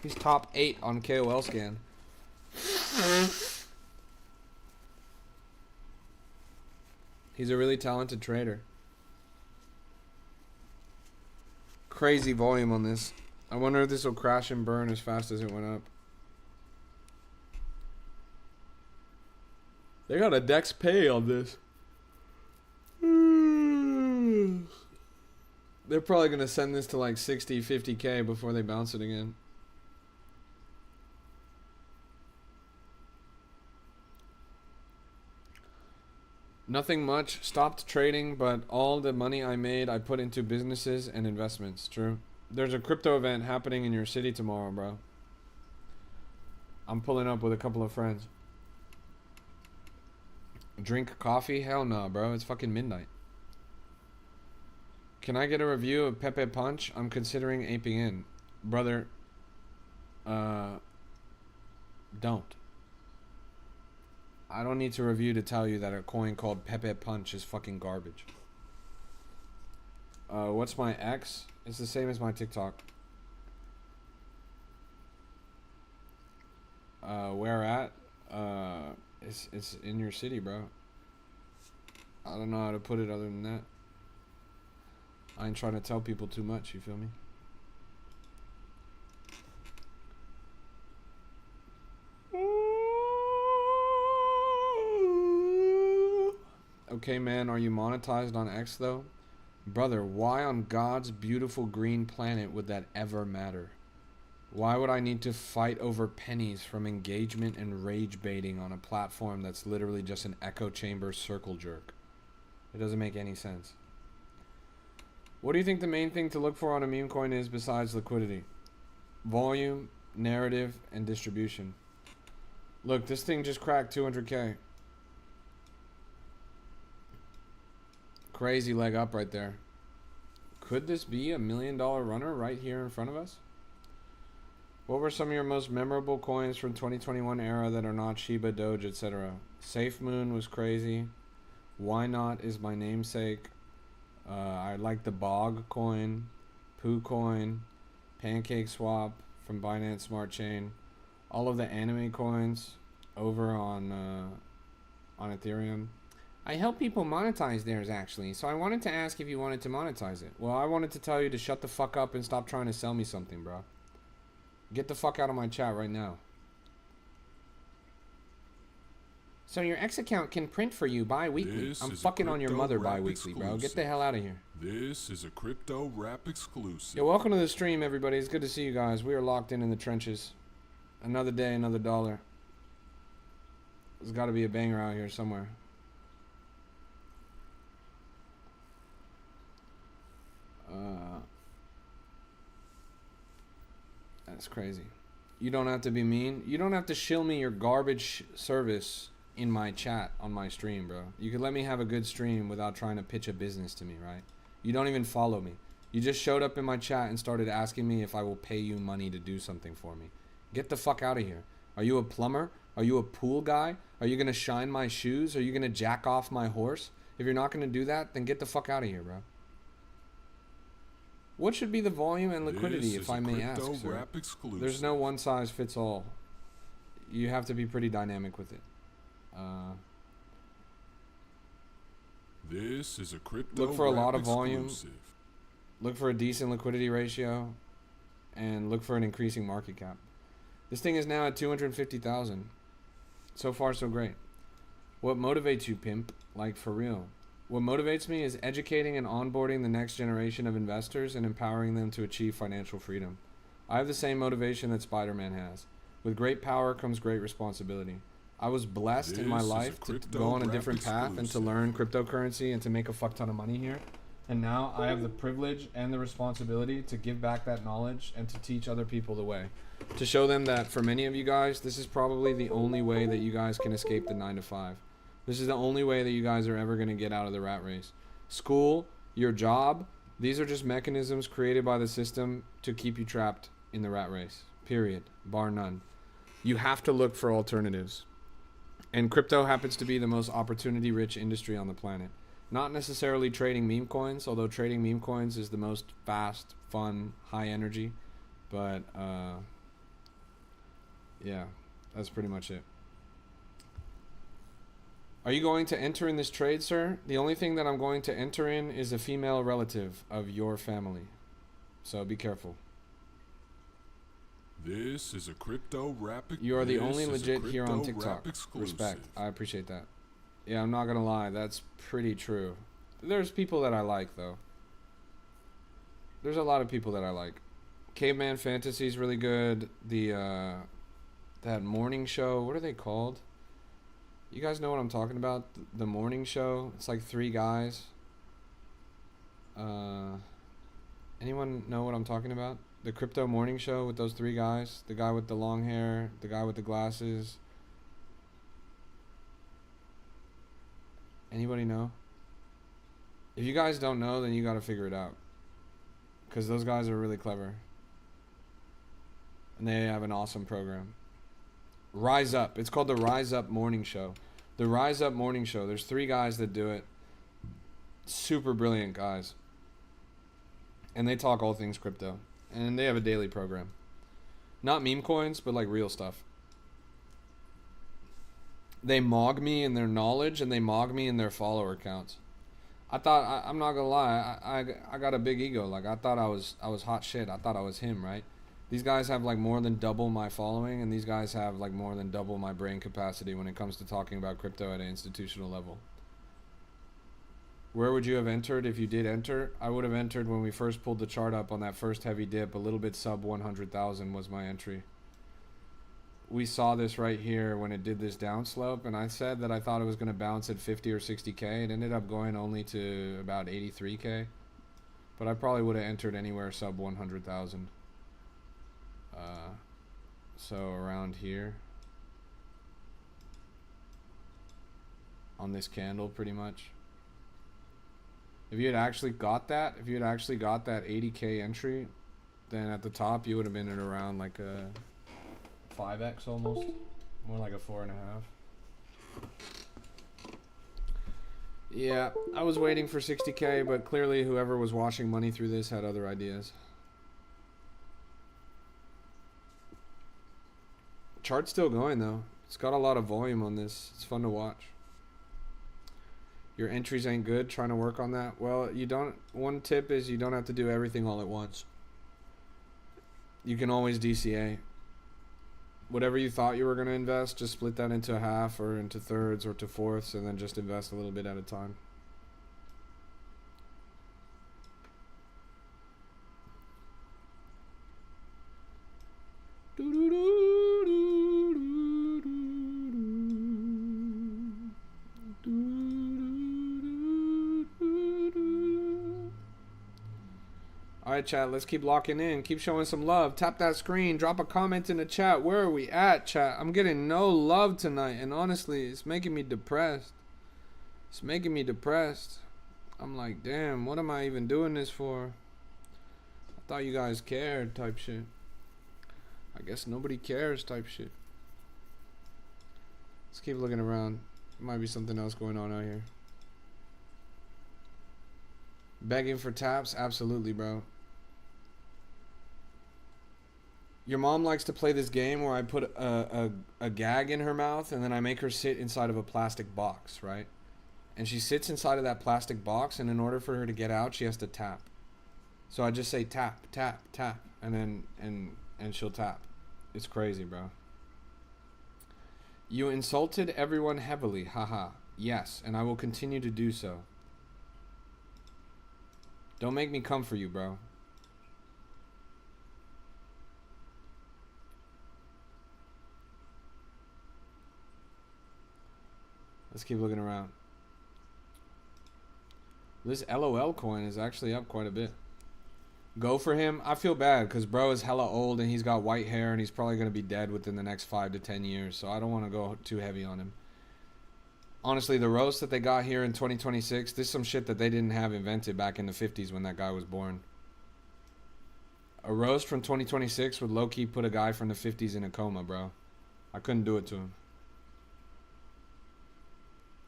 he's top 8 on KOL scan. He's a really talented trader. Crazy volume on this. I wonder if this will crash and burn as fast as it went up. They got a Dex Pay on this. They're probably going to send this to like 60, 50k before they bounce it again. Nothing much. Stopped trading, but all the money I made I put into businesses and investments. True. There's a crypto event happening in your city tomorrow, bro. I'm pulling up with a couple of friends. Drink coffee? Hell no, bro. It's fucking midnight. Can I get a review of Pepe Punch? I'm considering aping in. Brother, don't. I don't need to review to tell you that a coin called Pepe Punch is fucking garbage. What's my X? It's the same as my TikTok. Where at? It's in your city, bro. I don't know how to put it other than that. I ain't trying to tell people too much, you feel me? Okay, man, are you monetized on X, though? Brother, why on God's beautiful green planet would that ever matter? Why would I need to fight over pennies from engagement and rage baiting on a platform that's literally just an echo chamber circle jerk? It doesn't make any sense. What do you think the main thing to look for on a meme coin is besides liquidity? Volume, narrative, and distribution. Look, this thing just cracked 200K. Crazy leg up right there. Could this be $1 million runner right here in front of us? What were some of your most memorable coins from 2021 era that are not Shiba, Doge, etc.? Safe Moon was crazy. Ynot is my namesake. I like the Bog coin, Poo coin, Pancake Swap from Binance Smart Chain. All of the anime coins over on Ethereum. I help people monetize theirs, actually, so I wanted to ask if you wanted to monetize it. Well, I wanted to tell you to shut the fuck up and stop trying to sell me something, bro. Get the fuck out of my chat right now. So your X account can print for you bi-weekly. I'm fucking on your mother bi-weekly, bro. Get the hell out of here. This is a crypto rap exclusive. Yeah, welcome to the stream, everybody. It's good to see you guys. We are locked in the trenches. Another day, another dollar. There's got to be a banger out here somewhere. That's crazy. You don't have to be mean. You don't have to shill me your garbage service in my chat on my stream, bro. You could let me have a good stream without trying to pitch a business to me, right? You don't even follow me. You just showed up in my chat and started asking me if I will pay you money to do something for me. Get the fuck out of here. Are you a plumber? Are you a pool guy? Are you going to shine my shoes? Are you going to jack off my horse? If you're not going to do that, then get the fuck out of here, bro. What should be the volume and liquidity, if I may ask, sir? There's no one size fits all. You have to be pretty dynamic with it. This is a crypto look for a lot of exclusive. volume. Look for a decent liquidity ratio, and look for an increasing market cap. This thing is now at 250,000. So far, so great. What motivates you, pimp? Like, for real. What motivates me is educating and onboarding the next generation of investors and empowering them to achieve financial freedom. I have the same motivation that Spider-Man has. With great power comes great responsibility. I was blessed in my life to go on a different path and to learn cryptocurrency and to make a fuck ton of money here. And now I have the privilege and the responsibility to give back that knowledge and to teach other people the way. To show them that for many of you guys, this is probably the only way that you guys can escape the 9 to 5. This is the only way that you guys are ever going to get out of the rat race. School, your job, these are just mechanisms created by the system to keep you trapped in the rat race. Period. Bar none. You have to look for alternatives. And crypto happens to be the most opportunity-rich industry on the planet. Not necessarily trading meme coins, although trading meme coins is the most fast, fun, high energy. But, yeah, that's pretty much it. Are you going to enter in this trade, sir? The only thing that I'm going to enter in is a female relative of your family. So be careful. This is a crypto rap. You are the only legit here on TikTok. Respect. I appreciate that. Yeah, I'm not going to lie. That's pretty true. There's people that I like, though. There's a lot of people that I like. Caveman Fantasy is really good. That morning show, what are they called? You guys know what I'm talking about? The morning show. It's like 3 guys. Anyone know what I'm talking about? The crypto morning show with those 3 guys. The guy with the long hair. The guy with the glasses. Anybody know? If you guys don't know, then you gotta figure it out. Because those guys are really clever. And they have an awesome program. Rise Up. It's called the Rise Up Morning Show. The Rise Up Morning Show. There's 3 guys that do it. Super brilliant guys. And they talk all things crypto. And they have a daily program. Not meme coins, but like real stuff. they mog me in their knowledge and they mog me in their follower counts. I'm not gonna lie, I got a big ego. Like I thought I was hot shit. I thought I was him, right? These guys have like more than double my following, and these guys have like more than double my brain capacity when it comes to talking about crypto at an institutional level. Where would you have entered if you did enter? I would have entered when we first pulled the chart up on that first heavy dip. A little bit sub 100,000 was my entry. We saw this right here when it did this downslope, and I said that I thought it was going to bounce at 50 or 60k. It ended up going only to about 83k, but I probably would have entered anywhere sub 100,000. So around here on this candle, pretty much. If you had actually got that, 80k entry, then at the top you would have been at around like a 5x almost, more like a 4.5. Yeah, I was waiting for 60k, but clearly whoever was washing money through this had other ideas. Chart's still going though. It's got a lot of volume on this. It's fun to watch. Your entries ain't good. Trying to work on that. Well, you don't. One tip is you don't have to do everything all at once. You can always DCA. Whatever you thought you were going to invest, just split that into a half or into thirds or to fourths, and then just invest a little bit at a time. Alright, chat, let's keep locking in. Keep showing some love. Tap that screen. Drop a comment in the chat. Where are we at, chat? I'm getting no love tonight, and honestly, it's making me depressed. It's making me depressed. I'm like, damn, what am I even doing this for? I thought you guys cared, type shit. I guess nobody cares, type shit. Let's keep looking around. There might be something else going on out here. Begging for taps? Absolutely, bro. Your mom likes to play this game where I put a gag in her mouth and then I make her sit inside of a plastic box, right? And she sits inside of that plastic box, and in order for her to get out, she has to tap. So I just say tap, tap, tap, and then and she'll tap. It's crazy, bro. You insulted everyone heavily, haha. Yes, and I will continue to do so. Don't make me come for you, bro. Let's keep looking around. This LOL coin is actually up quite a bit. Go for him. I feel bad because bro is hella old and he's got white hair and he's probably going to be dead within the next 5 to 10 years. So I don't want to go too heavy on him. Honestly, the roast that they got here in 2026, this is some shit that they didn't have invented back in the 50s when that guy was born. A roast from 2026 would low-key put a guy from the 50s in a coma, bro. I couldn't do it to him.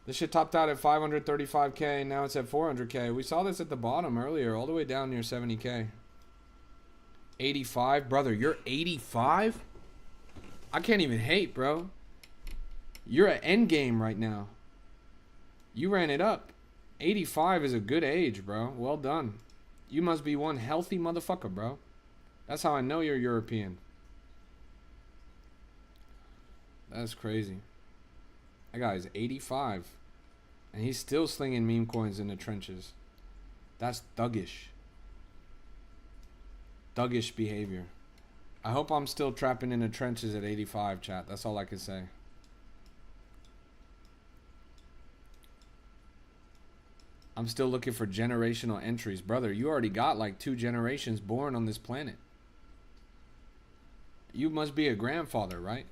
This shit topped out at 535k, now it's at 400k. We saw this at the bottom earlier, all the way down near 70k. 85? Brother, you're 85? I can't even hate, bro. You're at endgame right now. You ran it up. 85 is a good age, bro. Well done. You must be one healthy motherfucker, bro. That's how I know you're European. That's crazy. That guy is 85. And he's still slinging meme coins in the trenches. That's thuggish. Thuggish behavior. I hope I'm still trapping in the trenches at 85, chat. That's all I can say. I'm still looking for generational entries. Brother, you already got like 2 generations born on this planet. You must be a grandfather, right?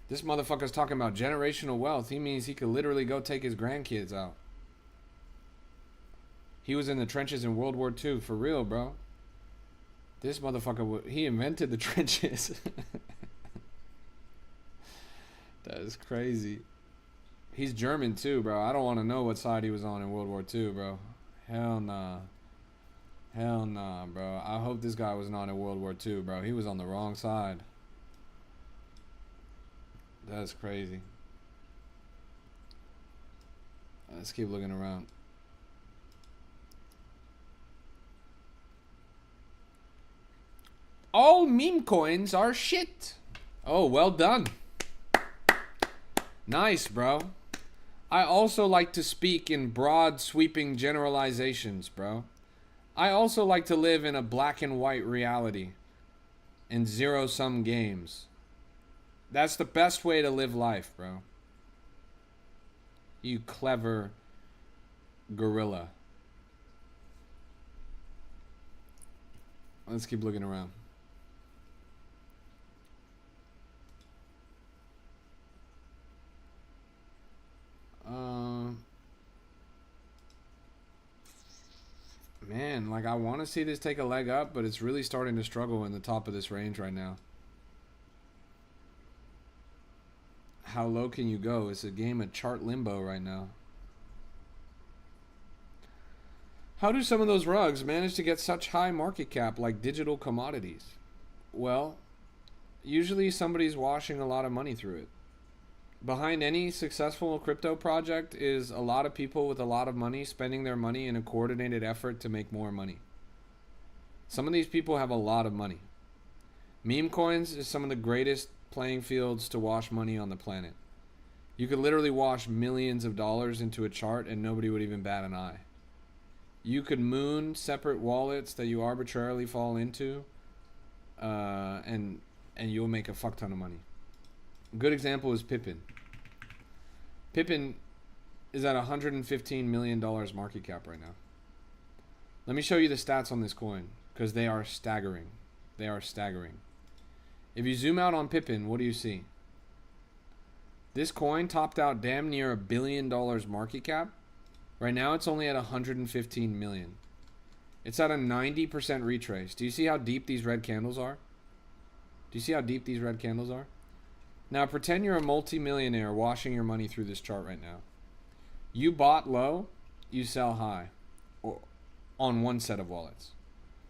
This motherfucker's talking about generational wealth. He means he could literally go take his grandkids out. He was in the trenches in World War II. For real, bro. This motherfucker, he invented the trenches. That is crazy. He's German too, bro. I don't want to know what side he was on in World War II, bro. Hell nah. Hell nah, bro. I hope this guy was not in World War II, bro. He was on the wrong side. That's crazy. Let's keep looking around. All meme coins are shit. Oh, well done. Nice, bro. I also like to speak in broad, sweeping generalizations, bro. I also like to live in a black and white reality and zero-sum games. That's the best way to live life, bro. You clever gorilla. Let's keep looking around. Man, like I want to see this take a leg up, but it's really starting to struggle in the top of this range right now. How low can you go? It's a game of chart limbo right now. How do some of those rugs manage to get such high market cap like digital commodities? Well, usually somebody's washing a lot of money through it. Behind any successful crypto project is a lot of people with a lot of money spending their money in a coordinated effort to make more money. Some of these people have a lot of money. Meme coins is some of the greatest playing fields to wash money on the planet. You could literally wash millions of dollars into a chart and nobody would even bat an eye. You could moon separate wallets that you arbitrarily fall into, and you'll make a fuck ton of money. A good example is Pippin. Pippin is at $115 million market cap right now. Let me show you the stats on this coin, because they are staggering. They are staggering. If you zoom out on Pippin, what do you see? This coin topped out damn near $1 billion market cap. Right now it's only at 115 million. It's at a 90% retrace. Do you see how deep these red candles are? Do you see how deep these red candles are? Now pretend you're a multi-millionaire washing your money through this chart right now. You bought low, you sell high, or on one set of wallets.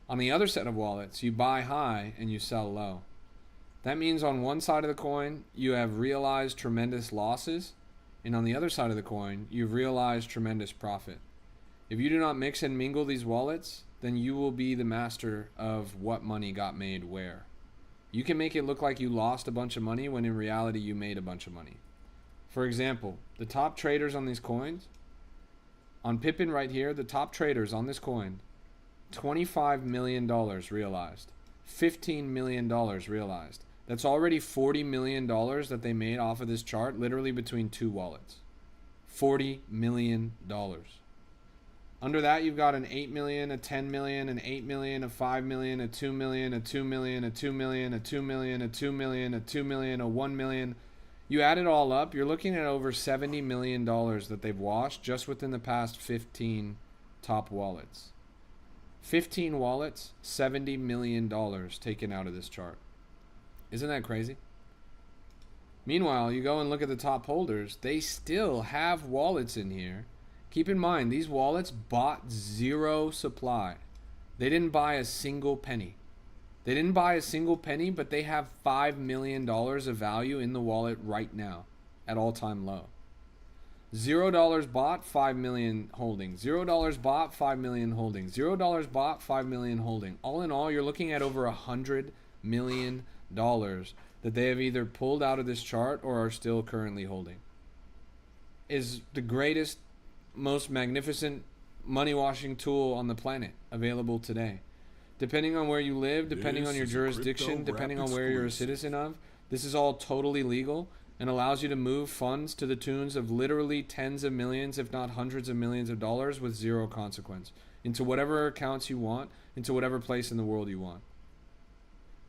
On the other set of wallets, you buy high and you sell low. That means on one side of the coin, you have realized tremendous losses, and on the other side of the coin, you've realized tremendous profit. If you do not mix and mingle these wallets, then you will be the master of what money got made where. You can make it look like you lost a bunch of money when in reality you made a bunch of money. For example, the top traders on these coins, on Pippin right here, the top traders on this coin, $25 million realized, $15 million realized. That's already $40 million that they made off of this chart, literally between two wallets. $40 million. Under that, you've got an 8 million, a 10 million, an 8 million, a 5 million, a 2 million, a 2 million, a 2 million, a 2 million, a 2 million, a 2 million, a 1 million. You add it all up, you're looking at over $70 million that they've washed just within the past 15 top wallets. 15 wallets, $70 million taken out of this chart. Isn't that crazy? Meanwhile, you go and look at the top holders, they still have wallets in here. Keep in mind, these wallets bought zero supply. They didn't buy a single penny. They didn't buy a single penny, but they have $5 million of value in the wallet right now at all-time low. $0 bought, 5 million holding. $0 bought, 5 million holding. $0 bought, 5 million holding. All in all, you're looking at over $100 million that they have either pulled out of this chart or are still currently holding. Is the greatest, most magnificent money washing tool on the planet available today. Depending on where you live, depending on your jurisdiction, depending on where you're a citizen of, this is all totally legal and allows you to move funds to the tunes of literally tens of millions, if not hundreds of millions of dollars with zero consequence into whatever accounts you want, into whatever place in the world you want.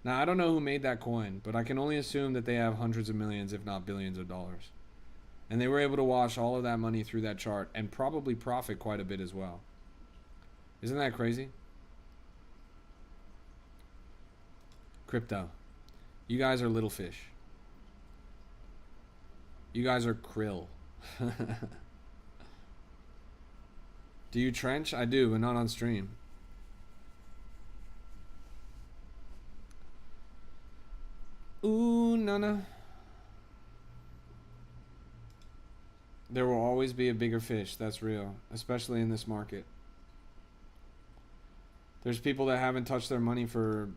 Now, I don't know who made that coin, but I can only assume that they have hundreds of millions, if not billions of dollars. And they were able to wash all of that money through that chart and probably profit quite a bit as well. Isn't that crazy? Crypto. You guys are little fish. You guys are krill. Do you trench? I do, but not on stream. Ooh, Nana. There will always be a bigger fish. That's real, especially in this market. There's people that haven't touched their money for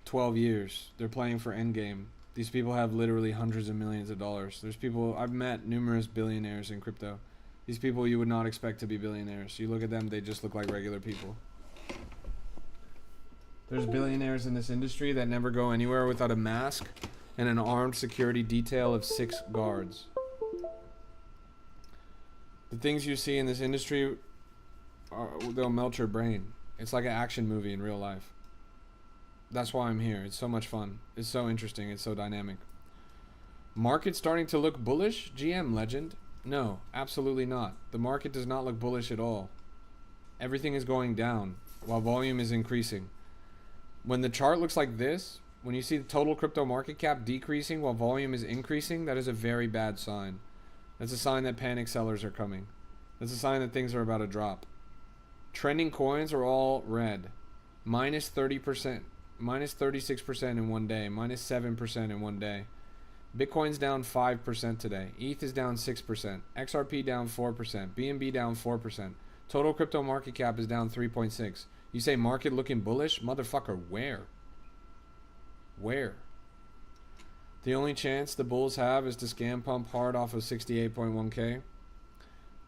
12 years. They're playing for endgame. These people have literally hundreds of millions of dollars. There's people, I've met numerous billionaires in crypto. These people you would not expect to be billionaires. You look at them, they just look like regular people. There's billionaires in this industry that never go anywhere without a mask and an armed security detail of 6 guards. The things you see in this industry, they'll melt your brain. It's like an action movie in real life. That's why I'm here. It's so much fun. It's so interesting. It's so dynamic. Market starting to look bullish? GM legend? No, absolutely not. The market does not look bullish at all. Everything is going down while volume is increasing. When the chart looks like this, when you see the total crypto market cap decreasing while volume is increasing, that is a very bad sign. That's a sign that panic sellers are coming. That's a sign that things are about to drop. Trending coins are all red. Minus 30%. Minus 36% in one day. Minus 7% in one day. Bitcoin's down 5% today. ETH is down 6%. XRP down 4%. BNB down 4%. Total crypto market cap is down 3.6. You say market looking bullish? Motherfucker, where? Where? The only chance the bulls have is to scam pump hard off of 68.1k.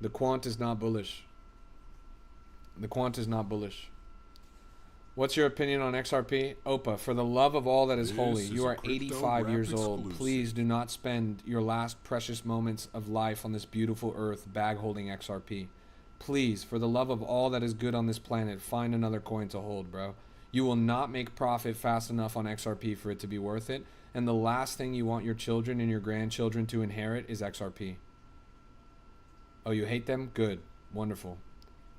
The quant is not bullish. The quant is not bullish. What's your opinion on XRP? Opa, for the love of all that is holy, you are 85 years old. Please do not spend your last precious moments of life on this beautiful earth bag holding XRP. Please, for the love of all that is good on this planet, find another coin to hold, bro. You will not make profit fast enough on XRP for it to be worth it. And the last thing you want your children and your grandchildren to inherit is XRP. Oh, you hate them? Good. Wonderful.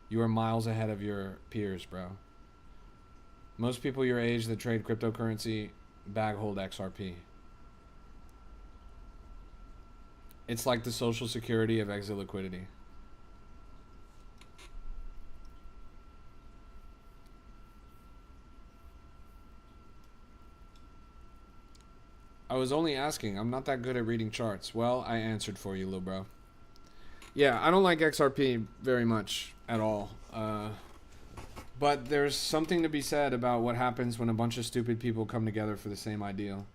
You are miles ahead of your peers, bro. Most people your age that trade cryptocurrency bag hold XRP. It's like the social security of exit liquidity. I was only asking. I'm not that good at reading charts. Well, I answered for you, little bro. Yeah, I don't like XRP very much at all. But there's something to be said about what happens when a bunch of stupid people come together for the same ideal.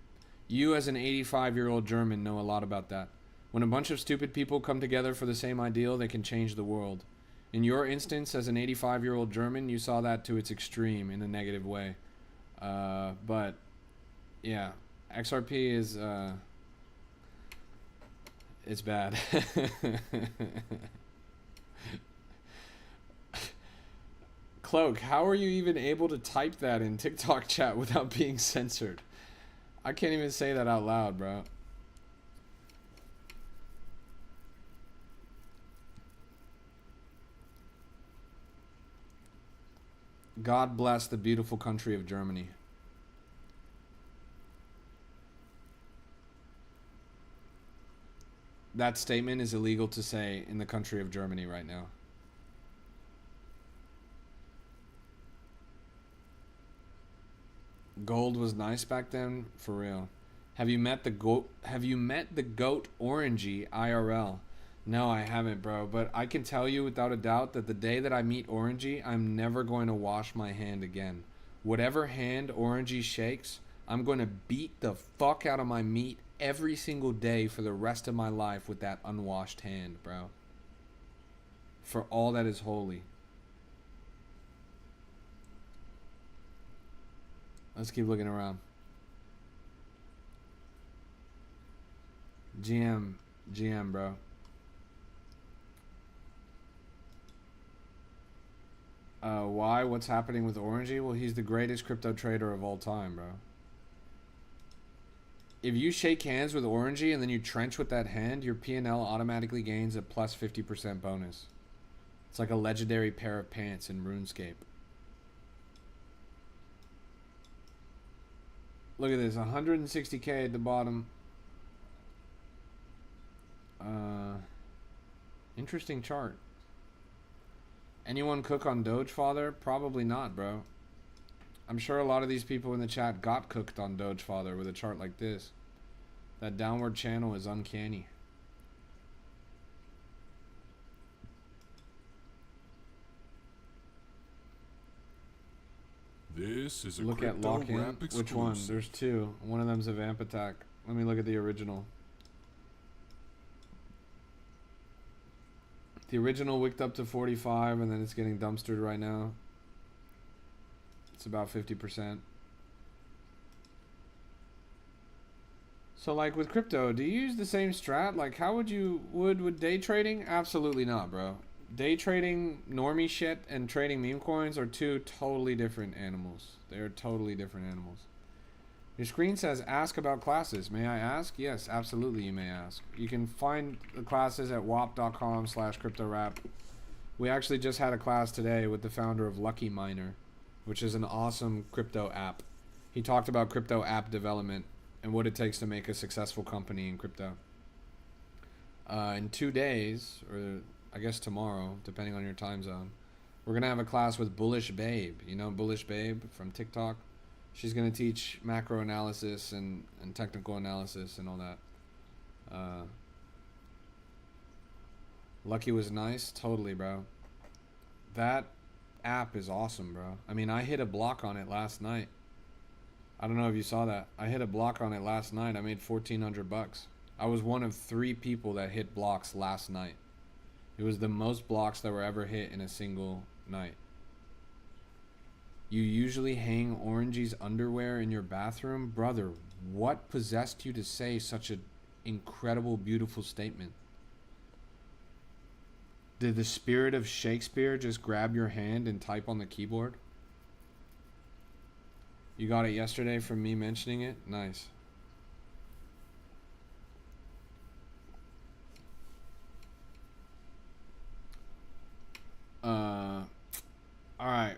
You, as an 85-year-old German, know a lot about that. When a bunch of stupid people come together for the same ideal, they can change the world. In your instance, as an 85-year-old German, you saw that to its extreme in a negative way. But, yeah. XRP is, it's bad. Cloak, how are you even able to type that in TikTok chat without being censored? I can't even say that out loud, bro. God bless the beautiful country of Germany. That statement is illegal to say in the country of Germany right now. Gold was nice back then, for real. Have you met the goat? Have you met the goat Orangey IRL? No, I haven't, bro. But I can tell you without a doubt that the day that I meet Orangey, I'm never going to wash my hand again. Whatever hand Orangey shakes, I'm going to beat the fuck out of my meat every single day for the rest of my life with that unwashed hand, bro. For all that is holy. Let's keep looking around. GM, bro. Why? What's happening with Orangey? Well, he's the greatest crypto trader of all time, bro. If you shake hands with Orangey and then you trench with that hand, your P&L automatically gains a plus 50% bonus. It's like a legendary pair of pants in RuneScape. Look at this, 160k at the bottom. Interesting chart. Anyone cook on Doge, Father? Probably not, bro. I'm sure a lot of these people in the chat got cooked on Doge, Father, with a chart like this. That downward channel is uncanny. This is a Look at crypto lock-in. rap exclusive. Which one? There's two. One of them's a vamp attack. Let me look at the original. The original wicked up to 45, and then it's getting dumpstered right now. It's about 50%. So like with crypto, do you use the same strat? Like how would you with day trading? Absolutely not, bro. Day trading, normie shit, and trading meme coins are two totally different animals. They're totally different animals. Your screen says ask about classes. May I ask? Yes, absolutely you may ask. You can find the classes at wap.com/cryptorap. We actually just had a class today with the founder of Lucky Miner, which is an awesome crypto app. He talked about crypto app development and what it takes to make a successful company in crypto. In 2 days, or I guess tomorrow, depending on your time zone, we're going to have a class with Bullish Babe. You know Bullish Babe from TikTok? She's going to teach macro analysis and technical analysis and all that. Lucky was nice? Totally, bro. That app is awesome, bro. I mean, I hit a block on it last night. I don't know if you saw that. I hit a block on it last night. I made $1,400. I was one of 3 people that hit blocks last night. It was the most blocks that were ever hit in a single night. You usually hang Orangey's underwear in your bathroom? Brother, what possessed you to say such an incredible, beautiful statement? Did the spirit of Shakespeare just grab your hand and type on the keyboard? You got it yesterday from me mentioning it? Nice. Alright.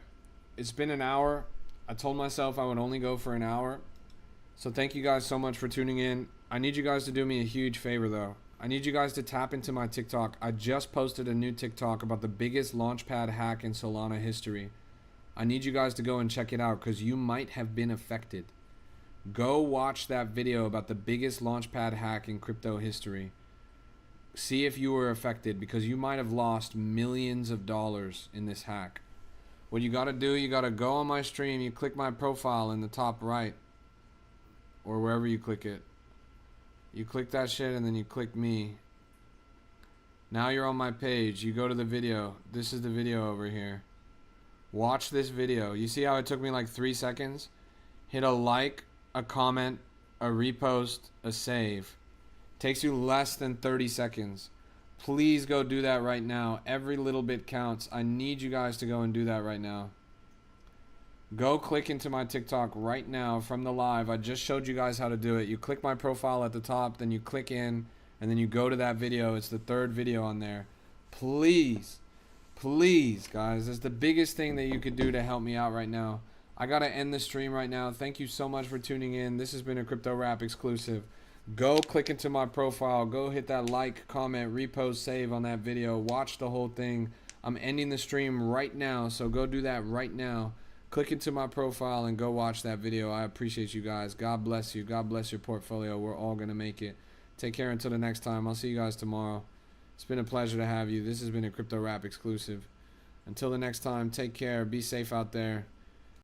It's been an hour. I told myself I would only go for an hour. So thank you guys so much for tuning in. I need you guys to do me a huge favor though. I need you guys to tap into my TikTok. I just posted a new TikTok about the biggest launchpad hack in Solana history. I need you guys to go and check it out because you might have been affected. Go watch that video about the biggest launchpad hack in crypto history. See if you were affected because you might have lost millions of dollars in this hack. What you got to do, you got to go on my stream, you click my profile in the top right or wherever you click it. You click that shit and then you click me. Now you're on my page. You go to the video. This is the video over here. Watch this video. You see how it took me like 3 seconds? Hit a like, a comment, a repost, a save. Takes you less than 30 seconds. Please go do that right now. Every little bit counts. I need you guys to go and do that right now. Go click into my TikTok right now from the live. I just showed you guys how to do it. You click my profile at the top, then you click in, and then you go to that video. It's the 3rd video on there. Please, please, guys. It's the biggest thing that you could do to help me out right now. I got to end the stream right now. Thank you so much for tuning in. This has been a Crypto Rap exclusive. Go click into my profile. Go hit that like, comment, repost, save on that video. Watch the whole thing. I'm ending the stream right now, so go do that right now. Click into my profile and go watch that video. I appreciate you guys. God bless you. God bless your portfolio. We're all going to make it. Take care until the next time. I'll see you guys tomorrow. It's been a pleasure to have you. This has been a Crypto Rap exclusive. Until the next time, take care. Be safe out there.